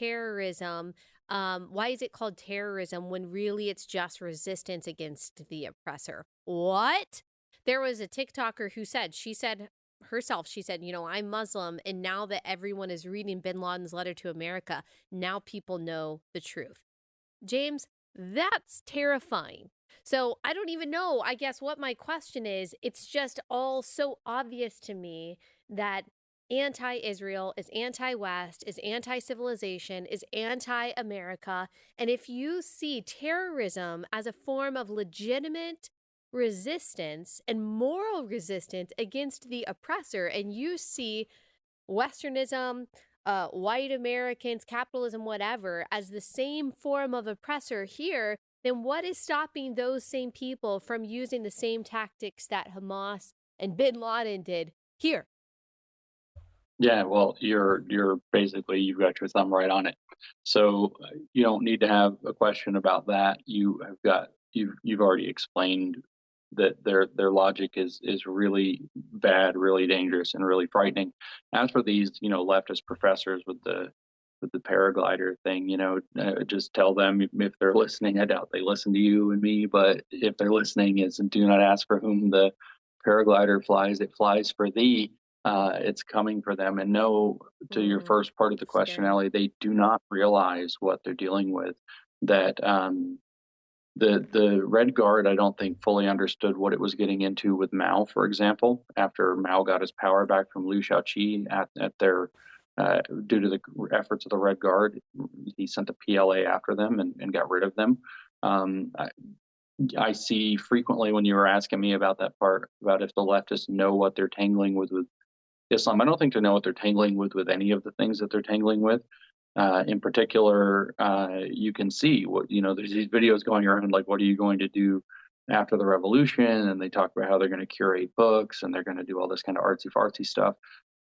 it called terrorism when really it's just resistance against the oppressor? What? There was a TikToker who said, herself. She said, I'm Muslim. And now that everyone is reading bin Laden's letter to America, now people know the truth. James, that's terrifying. So I don't even know, I guess, what my question is. It's just all so obvious to me that anti Israel is anti West, is anti civilization, is anti America. And if you see terrorism as a form of legitimate resistance and moral resistance against the oppressor, and you see Westernism, white Americans, capitalism, whatever, as the same form of oppressor here, then what is stopping those same people from using the same tactics that Hamas and bin Laden did here? Yeah, well, you're basically you've got your thumb right on it. So you don't need to have a question about that. You've already explained that their logic is really bad, really dangerous, and really frightening. As for these, leftist professors with the paraglider thing, just tell them if they're listening. I doubt they listen to you and me, but if they're listening, is do not ask for whom the paraglider flies; it flies for thee. It's coming for them. And no, to your first part of the question, Scary. Allie, they do not realize what they're dealing with. That the Red Guard, I don't think fully understood what it was getting into with Mao, for example. After Mao got his power back from Liu Shaoqi at their due to the efforts of the Red Guard, he sent the PLA after them and got rid of them. Um, I, I see frequently when you were asking me about that part about if the leftists know what they're tangling with Islam. I don't think they know what they're tangling with any of the things that they're tangling with. In particular, you can see what there's these videos going around like, what are you going to do after the revolution? And they talk about how they're going to curate books and they're going to do all this kind of artsy fartsy stuff.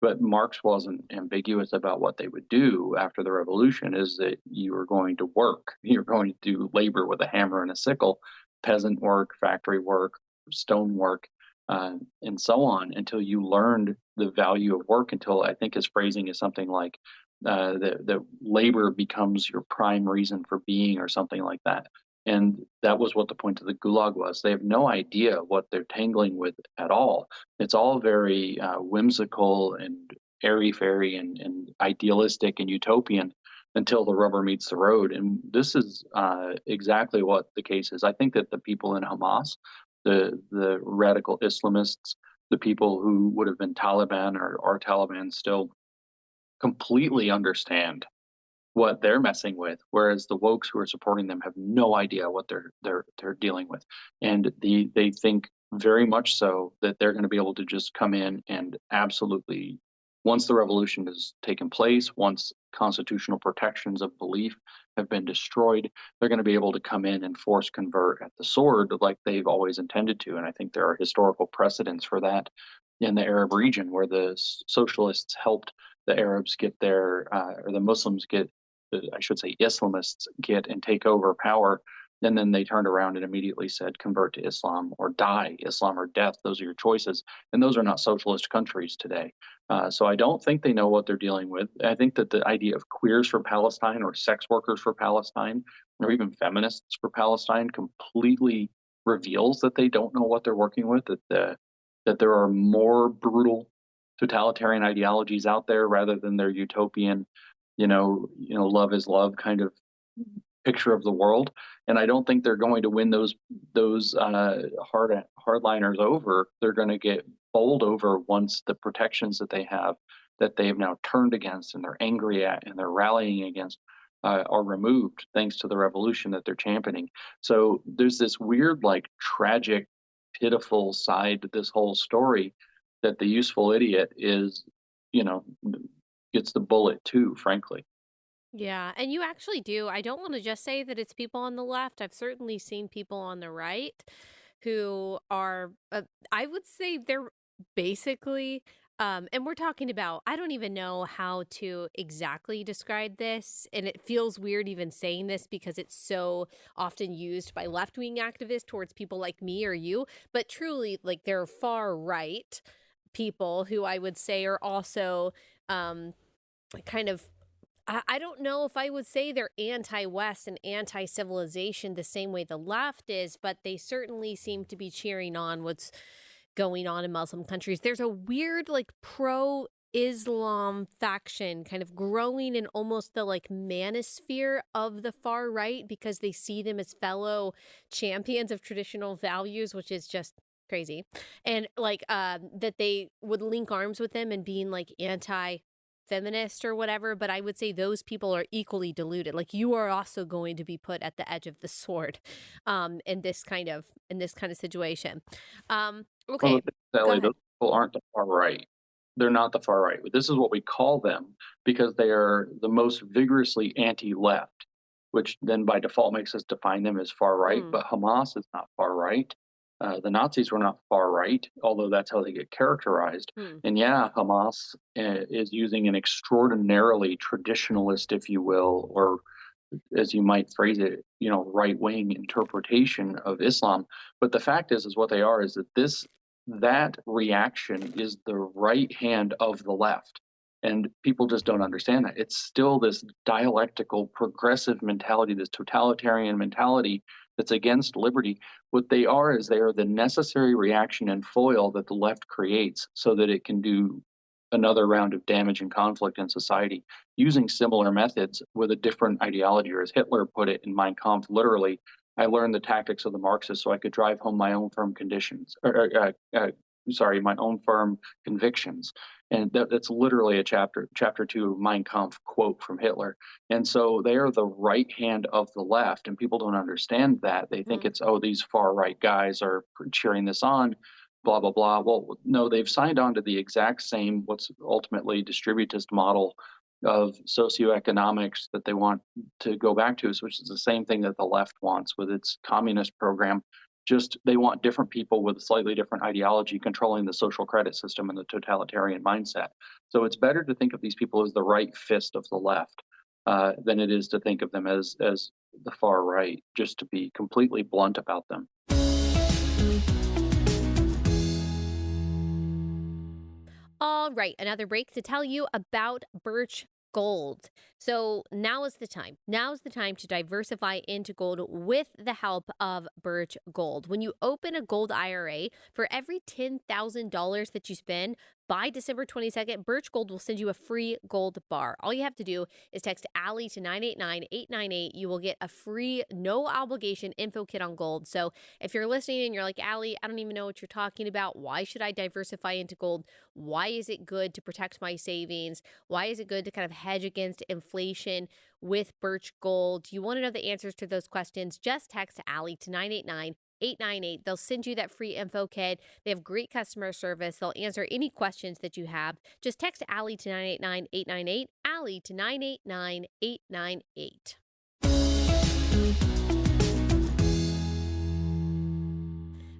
But Marx wasn't ambiguous about what they would do after the revolution. Is that you were going to work, you're going to do labor with a hammer and a sickle, peasant work, factory work, stone work, and so on, until you learned the value of work. Until, I think his phrasing is something like the labor becomes your prime reason for being, or something like that. And that was what the point of the Gulag was. They have no idea what they're tangling with at all. It's all very whimsical and airy fairy and idealistic and utopian until the rubber meets the road. And this is exactly what the case is. I think that the people in Hamas, the radical Islamists, the people who would have been Taliban or are Taliban still, completely understand what they're messing with, whereas the wokes who are supporting them have no idea what they're dealing with, and they think very much so that they're going to be able to just come in and absolutely, once the revolution has taken place, once constitutional protections of belief have been destroyed, they're going to be able to come in and force convert at the sword like they've always intended to. And I think there are historical precedents for that in the Arab region, where the socialists helped the Arabs get their, or the Muslims get, I should say, Islamists get and take over power. And then they turned around and immediately said, convert to Islam or die, Islam or death. Those are your choices. And those are not socialist countries today. So I don't think they know what they're dealing with. I think that the idea of queers for Palestine or sex workers for Palestine or even feminists for Palestine completely reveals that they don't know what they're working with, that there are more brutal totalitarian ideologies out there rather than their utopian, love is love kind of picture of the world. And I don't think they're going to win those hardliners over. They're going to get bowled over once the protections that they have now turned against and they're angry at and they're rallying against are removed, thanks to the revolution that they're championing. So there's this weird, like, tragic, pitiful side to this whole story that the useful idiot is, gets the bullet too, frankly. Yeah, and you actually do. I don't want to just say that it's people on the left. I've certainly seen people on the right who are, I would say they're basically, and we're talking about, I don't even know how to exactly describe this. And it feels weird even saying this because it's so often used by left wing activists towards people like me or you. But truly, like, they're far right people who I would say are also kind of, I don't know if I would say they're anti-West and anti-civilization the same way the left is, but they certainly seem to be cheering on what's going on in Muslim countries. There's a weird, like, pro Islam faction kind of growing in almost the like manosphere of the far right because they see them as fellow champions of traditional values, which is just crazy. And like that they would link arms with them and being like anti feminist or whatever, but I would say those people are equally deluded. Like you are also going to be put at the edge of the sword in this kind of situation. Well, Okay, the thing is, go Ellie, ahead. those people aren't the far right. They're not the far right. This is what we call them because they are the most vigorously anti-left, which then by default makes us define them as far right. Mm, But Hamas is not far right. The Nazis were not far right, although that's how they get characterized. mm, And yeah, Hamas is using an extraordinarily traditionalist, if you will, or as you might phrase it, right wing interpretation of Islam. But the fact is what they are is that reaction is the right hand of the left. And people just don't understand that. It's still this dialectical, progressive mentality, this totalitarian mentality that's against liberty. What they are is they are the necessary reaction and foil that the left creates so that it can do another round of damage and conflict in society using similar methods with a different ideology, or as Hitler put it in Mein Kampf, literally, I learned the tactics of the Marxists so I could drive home my own firm my own firm convictions. And that's literally a chapter 2 of Mein Kampf quote from Hitler. And so they are the right hand of the left, and people don't understand that. They think mm. it's, oh, these far right guys are cheering this on, blah, blah, blah. Well, no, they've signed on to the exact same, what's ultimately distributist model of socioeconomics that they want to go back to, which is the same thing that the left wants with its communist program. Just they want different people with a slightly different ideology controlling the social credit system and the totalitarian mindset. So it's better to think of these people as the right fist of the left than it is to think of them as the far right, just to be completely blunt about them. All right, another break to tell you about Birch Gold. So now is the time. Now is the time to diversify into gold with the help of Birch Gold. When you open a gold IRA, for every $10,000 that you spend by December 22nd, Birch Gold will send you a free gold bar. All you have to do is text Allie to 989-898. You will get a free, no obligation info kit on gold. So if you're listening and you're like, Allie, I don't even know what you're talking about. Why should I diversify into gold? Why is it good to protect my savings? Why is it good to kind of hedge against inflation with Birch Gold? You want to know the answers to those questions? Just text Allie to 989-898. They'll send you that free info kit. They have great customer service. They'll answer any questions that you have. Just text Allie to 989-898, Allie to 989-898.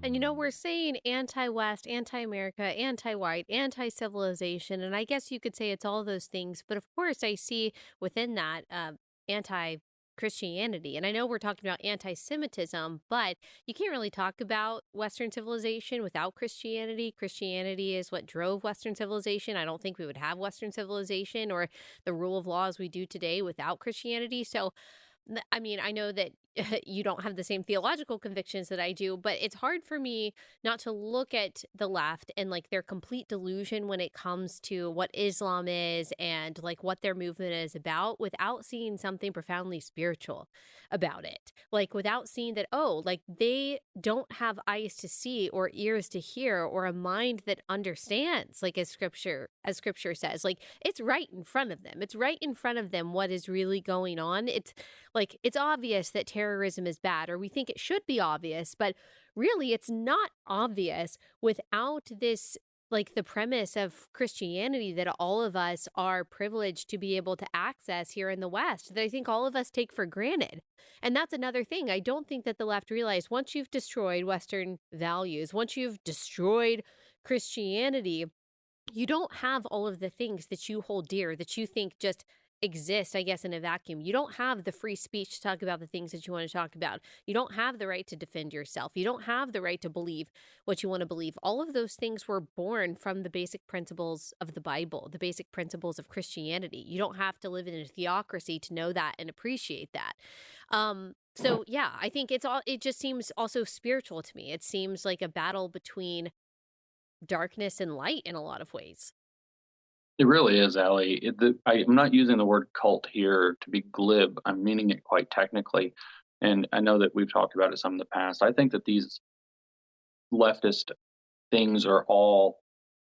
And we're saying anti West, anti America, anti white, anti civilization. And I guess you could say it's all those things. But of course, I see within that anti Christianity. And I know we're talking about anti Semitism, but you can't really talk about Western civilization without Christianity. Christianity is what drove Western civilization. I don't think we would have Western civilization or the rule of law as we do today without Christianity. So, I mean, I know that you don't have the same theological convictions that I do, but it's hard for me not to look at the left and like their complete delusion when it comes to what Islam is and like what their movement is about without seeing something profoundly spiritual about it. Like without seeing that, oh, like they don't have eyes to see or ears to hear or a mind that understands, like as scripture says. Like it's right in front of them. It's right in front of them what is really going on. It's obvious that terrorism is bad, or we think it should be obvious, but really it's not obvious without this, like the premise of Christianity that all of us are privileged to be able to access here in the West, that I think all of us take for granted. And that's another thing. I don't think that the left realize once you've destroyed Western values, once you've destroyed Christianity, you don't have all of the things that you hold dear, that you think just exist, I guess, in a vacuum. You don't have the free speech to talk about the things that you want to talk about. You don't have the right to defend yourself. You don't have the right to believe what you want to believe. All of those things were born from the basic principles of the Bible, the basic principles of Christianity. You don't have to live in a theocracy to know that and appreciate that. So yeah, I think it just seems also spiritual to me. It seems like a battle between darkness and light in a lot of ways. It really is, Allie. I'm not using the word cult here to be glib. I'm meaning it quite technically. And I know that we've talked about it some in the past. I think that these leftist things are all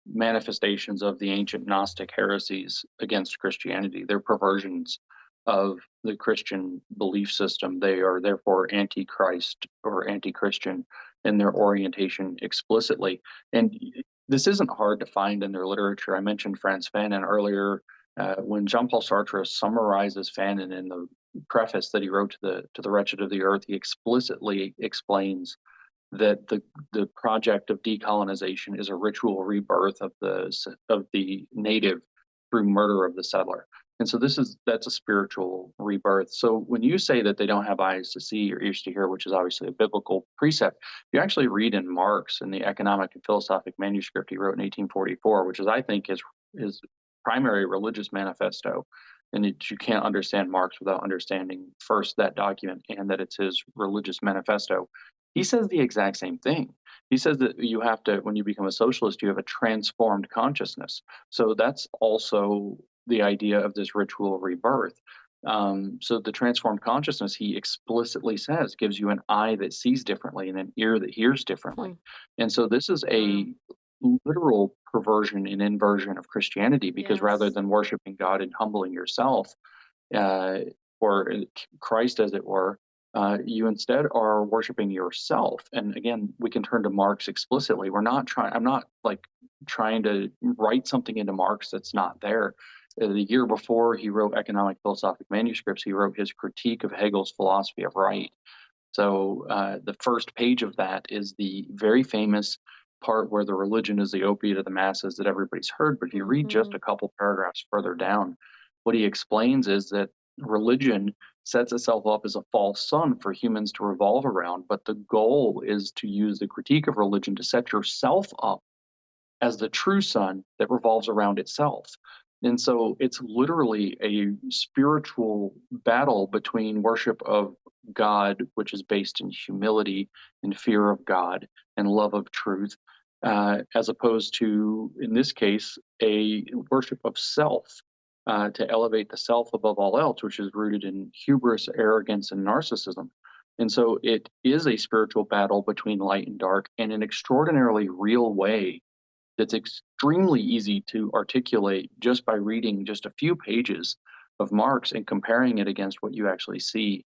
manifestations of the ancient Gnostic heresies against Christianity. They're perversions of the Christian belief system. They are therefore anti-Christ or anti-Christian in their orientation explicitly. And this isn't hard to find in their literature. I mentioned Frantz Fanon earlier. When Jean-Paul Sartre summarizes Fanon in the preface that he wrote to the Wretched of the Earth, he explicitly explains that the project of decolonization is a ritual rebirth of the native through murder of the settler. And so that's a spiritual rebirth. So when you say that they don't have eyes to see or ears to hear, which is obviously a biblical precept, you actually read in Marx in the Economic and Philosophic Manuscript he wrote in 1844, which is I think his primary religious manifesto. And you can't understand Marx without understanding first that document and that it's his religious manifesto. He says the exact same thing. He says that you have to, when you become a socialist, you have a transformed consciousness. So that's also the idea of this ritual rebirth. So the transformed consciousness, he explicitly says, gives you an eye that sees differently and an ear that hears differently. Hmm. And so this is Wow. a literal perversion and inversion of Christianity, because rather Yes. than worshiping God and humbling yourself, uh, or Christ, as it were, you instead are worshiping yourself. And again, we can turn to Marx explicitly. I'm not like trying to write something into Marx that's not there. The year before he wrote Economic Philosophic Manuscripts, he wrote his critique of Hegel's philosophy of right. So the first page of that is the very famous part where the religion is the opiate of the masses that everybody's heard. But if you read just Hmm. a couple paragraphs further down, what he explains is that religion sets itself up as a false sun for humans to revolve around, but the goal is to use the critique of religion to set yourself up as the true sun that revolves around itself. And so it's literally a spiritual battle between worship of God, which is based in humility and fear of God and love of truth, as opposed to, in this case, a worship of self, to elevate the self above all else, which is rooted in hubris, arrogance, and narcissism. And so it is a spiritual battle between light and dark in an extraordinarily real way that's extremely easy to articulate just by reading just a few pages of Marx and comparing it against what you actually see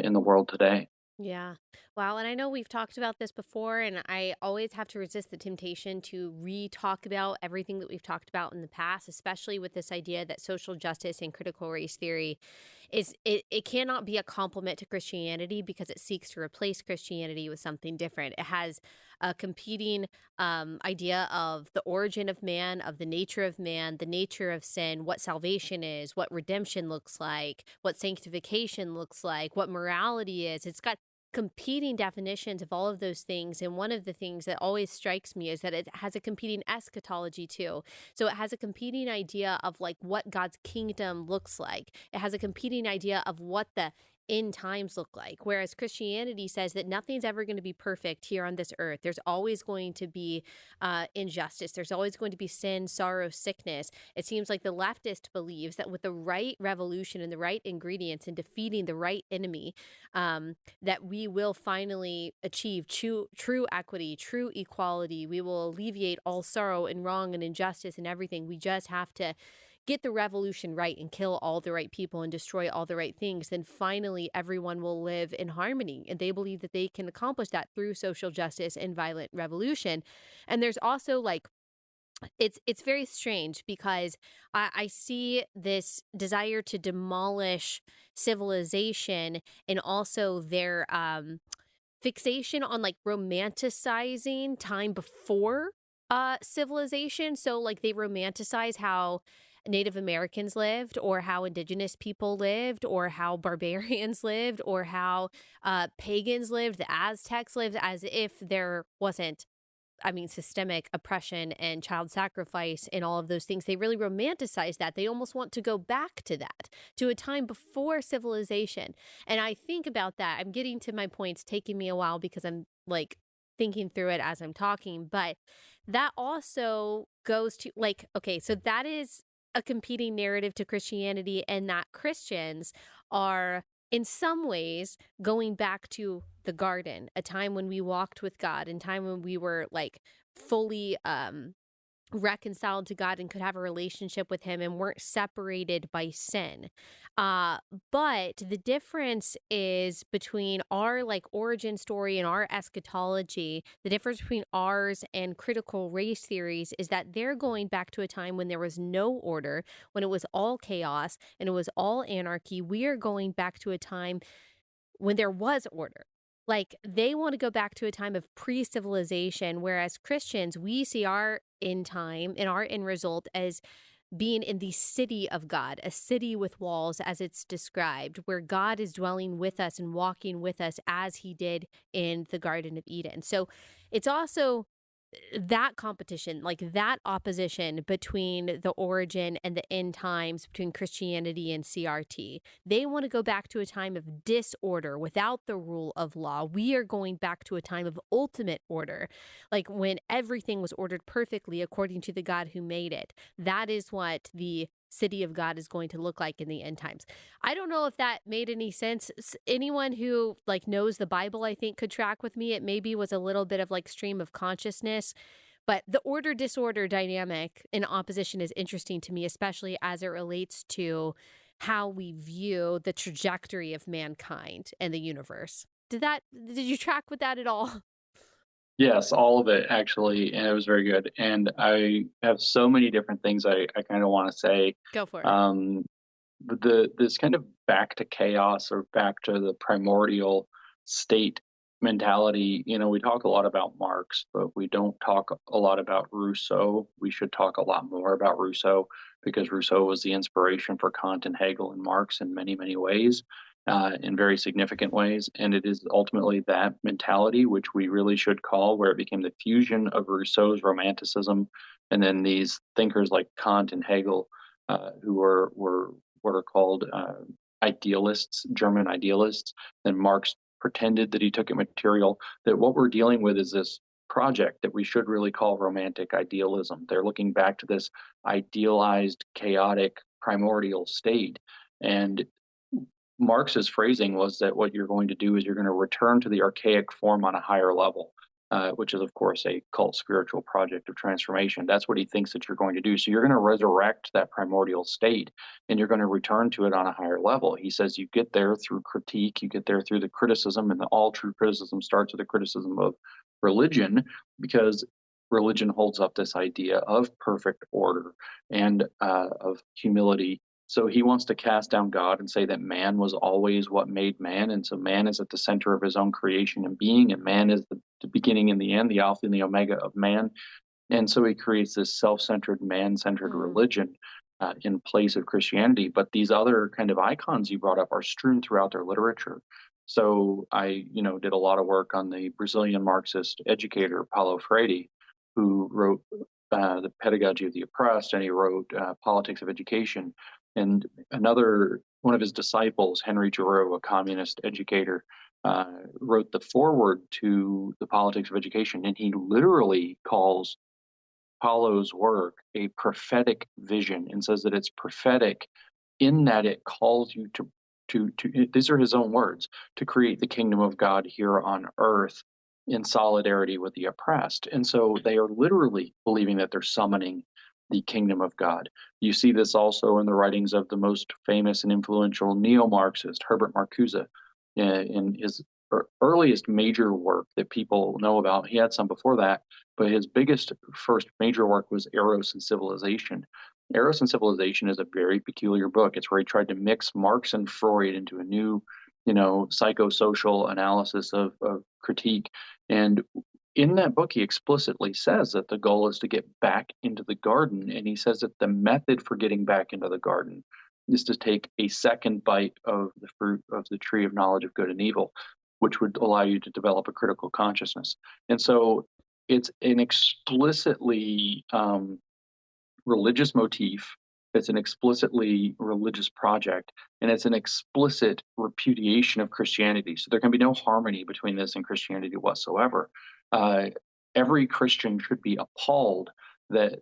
in the world today. Yeah. Wow. And I know we've talked about this before, and I always have to resist the temptation to re talk about everything that we've talked about in the past, especially with this idea that social justice and critical race theory it cannot be a complement to Christianity because it seeks to replace Christianity with something different. It has a competing idea of the origin of man, of the nature of sin, what salvation is, what redemption looks like, what sanctification looks like, what morality is. It's got competing definitions of all of those things. And one of the things that always strikes me is that it has a competing eschatology too. So it has a competing idea of like what God's kingdom looks like. It has a competing idea of what the end times look like. Whereas Christianity says that nothing's ever going to be perfect here on this earth. There's always going to be injustice. There's always going to be sin, sorrow, sickness. It seems like the leftist believes that with the right revolution and the right ingredients and defeating the right enemy, that we will finally achieve true equity, true equality. We will alleviate all sorrow and wrong and injustice and everything. We just have to get the revolution right and kill all the right people and destroy all the right things. Then finally everyone will live in harmony. And they believe that they can accomplish that through social justice and violent revolution. And there's also like it's very strange because I see this desire to demolish civilization and also their fixation on like romanticizing time before civilization. So like they romanticize how Native Americans lived or how indigenous people lived or how barbarians lived or how pagans lived, the Aztecs lived, as if there wasn't, I mean, systemic oppression and child sacrifice and all of those things. They really romanticize that. They almost want to go back to that, to a time before civilization. And I think about that. I'm getting to my points, taking me a while because I'm like thinking through it as I'm talking, but that also goes to like, okay, so that is a competing narrative to Christianity, and that Christians are in some ways going back to the garden, a time when we walked with God, and time when we were like fully reconciled to God and could have a relationship with him and weren't separated by sin. Uh but the difference is between our like origin story and our eschatology, the difference between ours and critical race theories is that they're going back to a time when there was no order, when it was all chaos and it was all anarchy. We are going back to a time when there was order. Like they want to go back to a time of pre-civilization, whereas Christians, we see our end time and our end result as being in the city of God, a city with walls as it's described, where God is dwelling with us and walking with us as he did in the Garden of Eden. So it's also that competition, like that opposition between the origin and the end times between Christianity and CRT. They want to go back to a time of disorder without the rule of law. We are going back to a time of ultimate order, like when everything was ordered perfectly according to the God who made it. That is what the city of God is going to look like in the end times. I don't know if that made any sense. Anyone who like knows the Bible, I think, could track with me. It maybe was a little bit of like stream of consciousness, but the order disorder dynamic in opposition is interesting to me, especially as it relates to how we view the trajectory of mankind and the universe. Did you track with that at all? Yes, all of it actually, and it was very good. And I have so many different things I kind of want to say. Go for it. Um, but this kind of back to chaos or back to the primordial state mentality. We talk a lot about Marx, but we don't talk a lot about Rousseau. We should talk a lot more about Rousseau because Rousseau was the inspiration for Kant and Hegel and Marx in many, many ways. In very significant ways. And it is ultimately that mentality, which we really should call, where it became the fusion of Rousseau's Romanticism and then these thinkers like Kant and Hegel, who were what are called idealists, German idealists. And Marx pretended that he took it material, that what we're dealing with is this project that we should really call romantic idealism. They're looking back to this idealized, chaotic, primordial state. And Marx's phrasing was that what you're going to do is you're going to return to the archaic form on a higher level, which is, of course, a cult spiritual project of transformation. That's what he thinks that you're going to do. So you're going to resurrect that primordial state and you're going to return to it on a higher level. He says you get there through critique, you get there through the criticism, and all true criticism starts with a criticism of religion because religion holds up this idea of perfect order and of humility. So he wants to cast down God and say that man was always what made man. And so man is at the center of his own creation and being, and man is the beginning and the end, the alpha and the omega of man. And so he creates this self-centered, man-centered Mm. religion in place of Christianity. But these other kind of icons you brought up are strewn throughout their literature. So I, did a lot of work on the Brazilian Marxist educator, Paulo Freire, who wrote The Pedagogy of the Oppressed, and he wrote Politics of Education. And one of his disciples, Henry Giroux, a communist educator, wrote the foreword to The Politics of Education, and he literally calls Paulo's work a prophetic vision and says that it's prophetic in that it calls you to these are his own words, to create the kingdom of God here on earth in solidarity with the oppressed. And so they are literally believing that they're summoning the kingdom of God. You see this also in the writings of the most famous and influential neo-Marxist, Herbert Marcuse, in his earliest major work that people know about. He had some before that, but his first major work was Eros and Civilization. Eros and Civilization is a very peculiar book. It's where he tried to mix Marx and Freud into a new, psychosocial analysis of critique. And in that book, he explicitly says that the goal is to get back into the garden. And he says that the method for getting back into the garden is to take a second bite of the fruit of the tree of knowledge of good and evil, which would allow you to develop a critical consciousness. And so it's an explicitly religious motif. It's an explicitly religious project, and it's an explicit repudiation of Christianity. So there can be no harmony between this and Christianity whatsoever. Uh, every Christian should be appalled that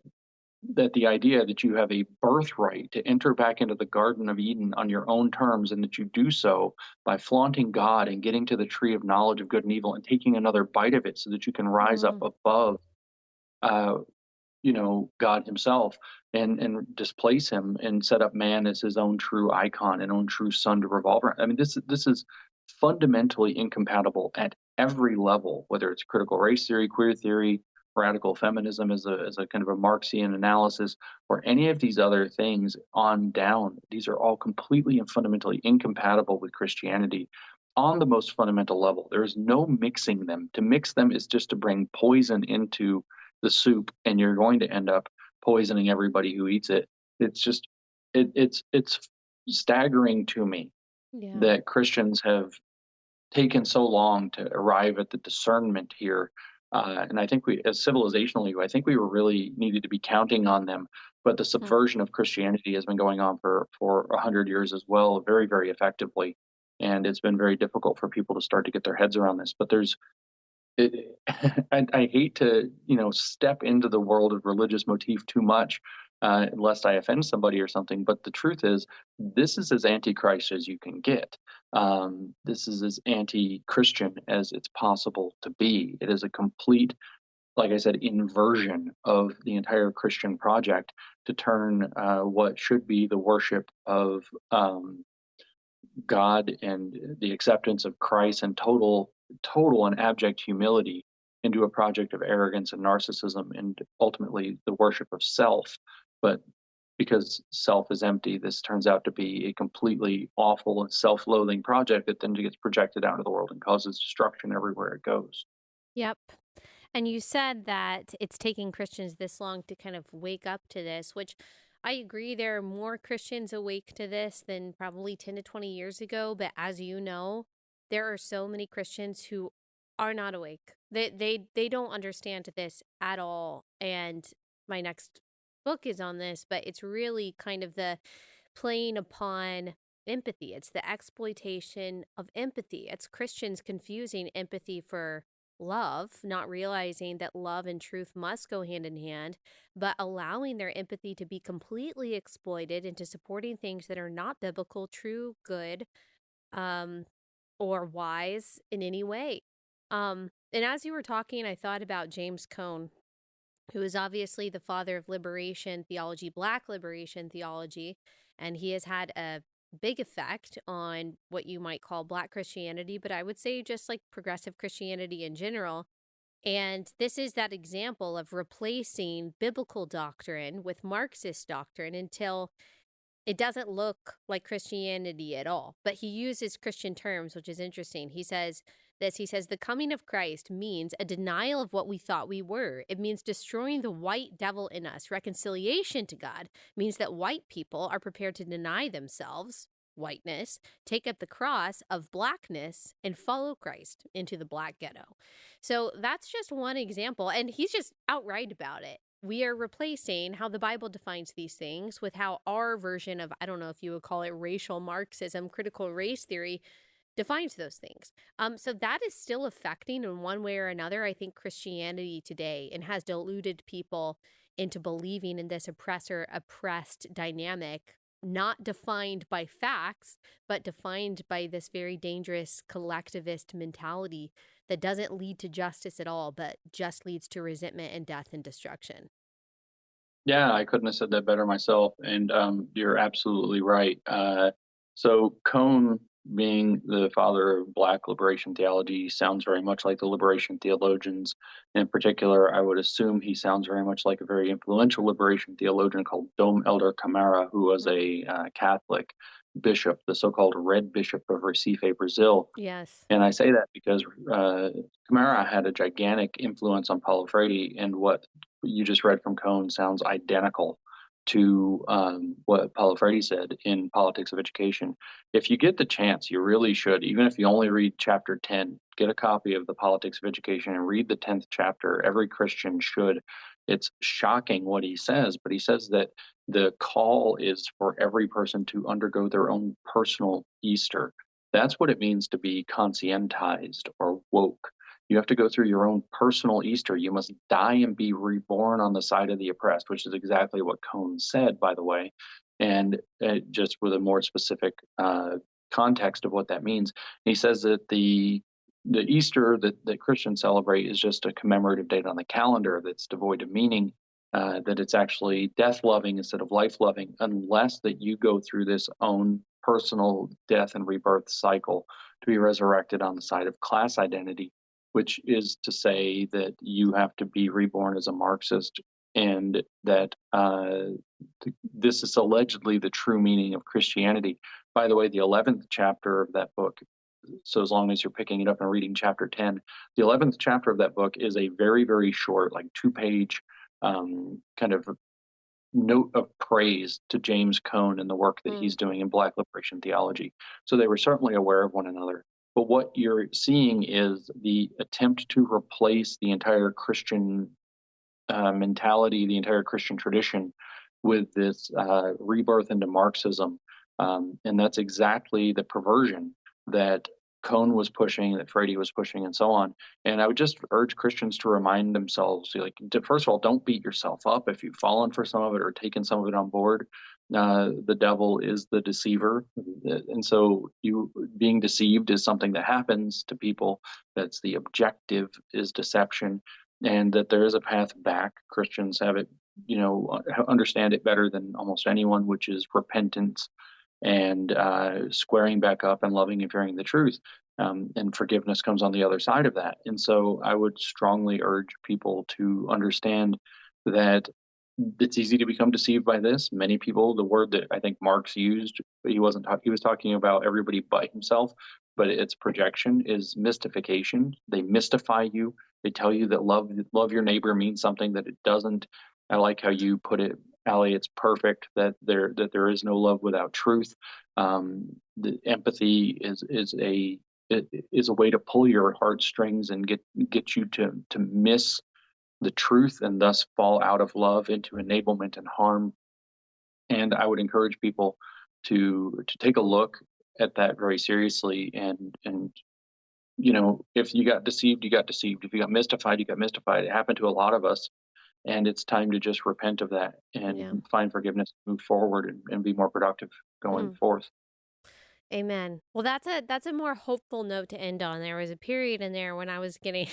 the idea that you have a birthright to enter back into the Garden of Eden on your own terms, and that you do so by flaunting God and getting to the tree of knowledge of good and evil and taking another bite of it so that you can rise up Mm, above uh, God himself, and displace him and set up man as his own true icon and own true son to revolve around. I mean, this is fundamentally incompatible at every level, whether it's critical race theory, queer theory, radical feminism as a kind of a Marxian analysis, or any of these other things on down. These are all completely and fundamentally incompatible with Christianity on the most fundamental level. There is no mixing them. To mix them is just to bring poison into the soup, and you're going to end up poisoning everybody who eats it. It's just it's staggering to me yeah. that Christians have taken so long to arrive at the discernment here. And I think we, as civilizationally, I think we were really needed to be counting on them. But the Mm, subversion of Christianity has been going on for 100 years as well, very very effectively, and it's been very difficult for people to start to get their heads around this. But there's it, I hate to, step into the world of religious motif too much, lest I offend somebody or something. But the truth is, this is as antichrist as you can get. This is as anti-Christian as it's possible to be. It is a complete, like I said, inversion of the entire Christian project to turn what should be the worship of God and the acceptance of Christ and total and abject humility into a project of arrogance and narcissism and ultimately the worship of self. But because self is empty, this turns out to be a completely awful and self-loathing project that then gets projected out into the world and causes destruction everywhere it goes. yep. And you said that it's taking Christians this long to kind of wake up to this, which I agree. There are more Christians awake to this than probably 10 to 20 years ago. But as you know, there are so many Christians who are not awake. They don't understand this at all. And my next book is on this, but it's really kind of the playing upon empathy. It's the exploitation of empathy. It's Christians confusing empathy for love, not realizing that love and truth must go hand in hand, but allowing their empathy to be completely exploited into supporting things that are not biblical, true, good, um, or wise in any way. And as you were talking, I thought about James Cone, who is obviously the father of liberation theology, Black liberation theology, and he has had a big effect on what you might call Black Christianity, but I would say just like progressive Christianity in general. And this is that example of replacing biblical doctrine with Marxist doctrine until it doesn't look like Christianity at all. But he uses Christian terms, which is interesting. He says this, he says, the coming of Christ means a denial of what we thought we were. It means destroying the white devil in us. Reconciliation to God means that white people are prepared to deny themselves, whiteness, take up the cross of blackness, and follow Christ into the black ghetto. So that's just one example. And he's just outright about it. We are replacing how the Bible defines these things with how our version of, I don't know if you would call it racial Marxism, critical race theory, defines those things. So that is still affecting in one way or another, I think, Christianity today, and has deluded people into believing in this oppressor oppressed dynamic, not defined by facts, but defined by this very dangerous collectivist mentality that doesn't lead to justice at all, but just leads to resentment and death and destruction. Yeah, I couldn't have said that better myself, and you're absolutely right. So Cone, being the father of Black liberation theology, sounds very much like the liberation theologians. In particular, I would assume he sounds very much like a very influential liberation theologian called Dom Elder Camara, who was Mm, a Catholic bishop, the so-called Red Bishop of Recife, Brazil. yes. And I say that because Camara had a gigantic influence on Paulo Freire, and what you just read from Cohn sounds identical to what Paulo Freire said in Politics of Education. If you get the chance, you really should, even if you only read chapter 10, get a copy of the Politics of Education and read the 10th chapter. Every Christian should. It's shocking what he says, but he says that the call is for every person to undergo their own personal Easter. That's what it means to be conscientized or woke. You have to go through your own personal Easter. You must die and be reborn on the side of the oppressed, which is exactly what Cone said, by the way. And just with a more specific context of what that means, he says that the Easter that Christians celebrate is just a commemorative date on the calendar that's devoid of meaning, that it's actually death loving instead of life loving, unless that you go through this own personal death and rebirth cycle to be resurrected on the side of class identity, which is to say that you have to be reborn as a Marxist, and that this is allegedly the true meaning of Christianity. By the way, the 11th chapter of that book, so as long as you're picking it up and reading chapter 10, the 11th chapter of that book is a very, very short, like 2-page kind of note of praise to James Cone and the work that he's doing in Black liberation theology. So they were certainly aware of one another. But what you're seeing is the attempt to replace the entire Christian mentality, the entire Christian tradition, with this rebirth into Marxism. And that's exactly the perversion that Cone was pushing, that Frady was pushing, and so on. And I would just urge Christians to remind themselves, like, first of all, don't beat yourself up if you've fallen for some of it or taken some of it on board. The devil is the deceiver. And so you being deceived is something that happens to people. That's the objective, is deception. And that there is a path back. Christians have it, understand it better than almost anyone, which is repentance and squaring back up and loving and fearing the truth. And forgiveness comes on the other side of that. And so I would strongly urge people to understand that it's easy to become deceived by this. Many people, the word that I think Marx used, he was talking about everybody but himself, but its projection is mystification. They mystify you. They tell you that love your neighbor means something that it doesn't. I like how you put it, Allie. It's perfect that there is no love without truth. The empathy is a way to pull your heartstrings and get you to miss the truth and thus fall out of love into enablement and harm. And I would encourage people to take a look at that very seriously. And if you got deceived, you got deceived. If you got mystified, you got mystified. It happened to a lot of us. And it's time to just repent of that and find forgiveness, move forward, and be more productive going forth. Amen. Well, that's a more hopeful note to end on. There was a period in there when I was getting,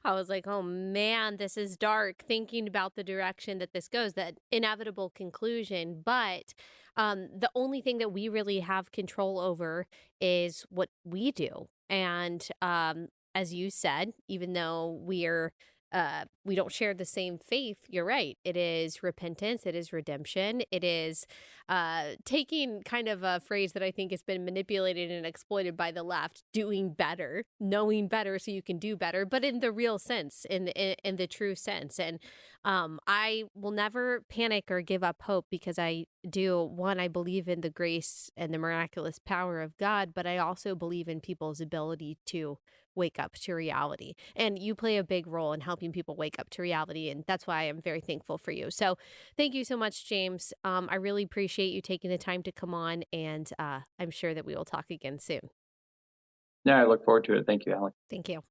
I was like, oh man, this is dark, thinking about the direction that this goes, that inevitable conclusion. But the only thing that we really have control over is what we do. And as you said, even though we don't share the same faith, you're right. It is repentance. It is redemption. It is taking kind of a phrase that I think has been manipulated and exploited by the left, doing better, knowing better so you can do better, but in the real sense, in the true sense. And I will never panic or give up hope, because I believe in the grace and the miraculous power of God, but I also believe in people's ability to wake up to reality. And you play a big role in helping people wake up to reality. And that's why I'm very thankful for you. So thank you so much, James. I really appreciate you taking the time to come on. And I'm sure that we will talk again soon. Yeah, I look forward to it. Thank you, Allie. Thank you.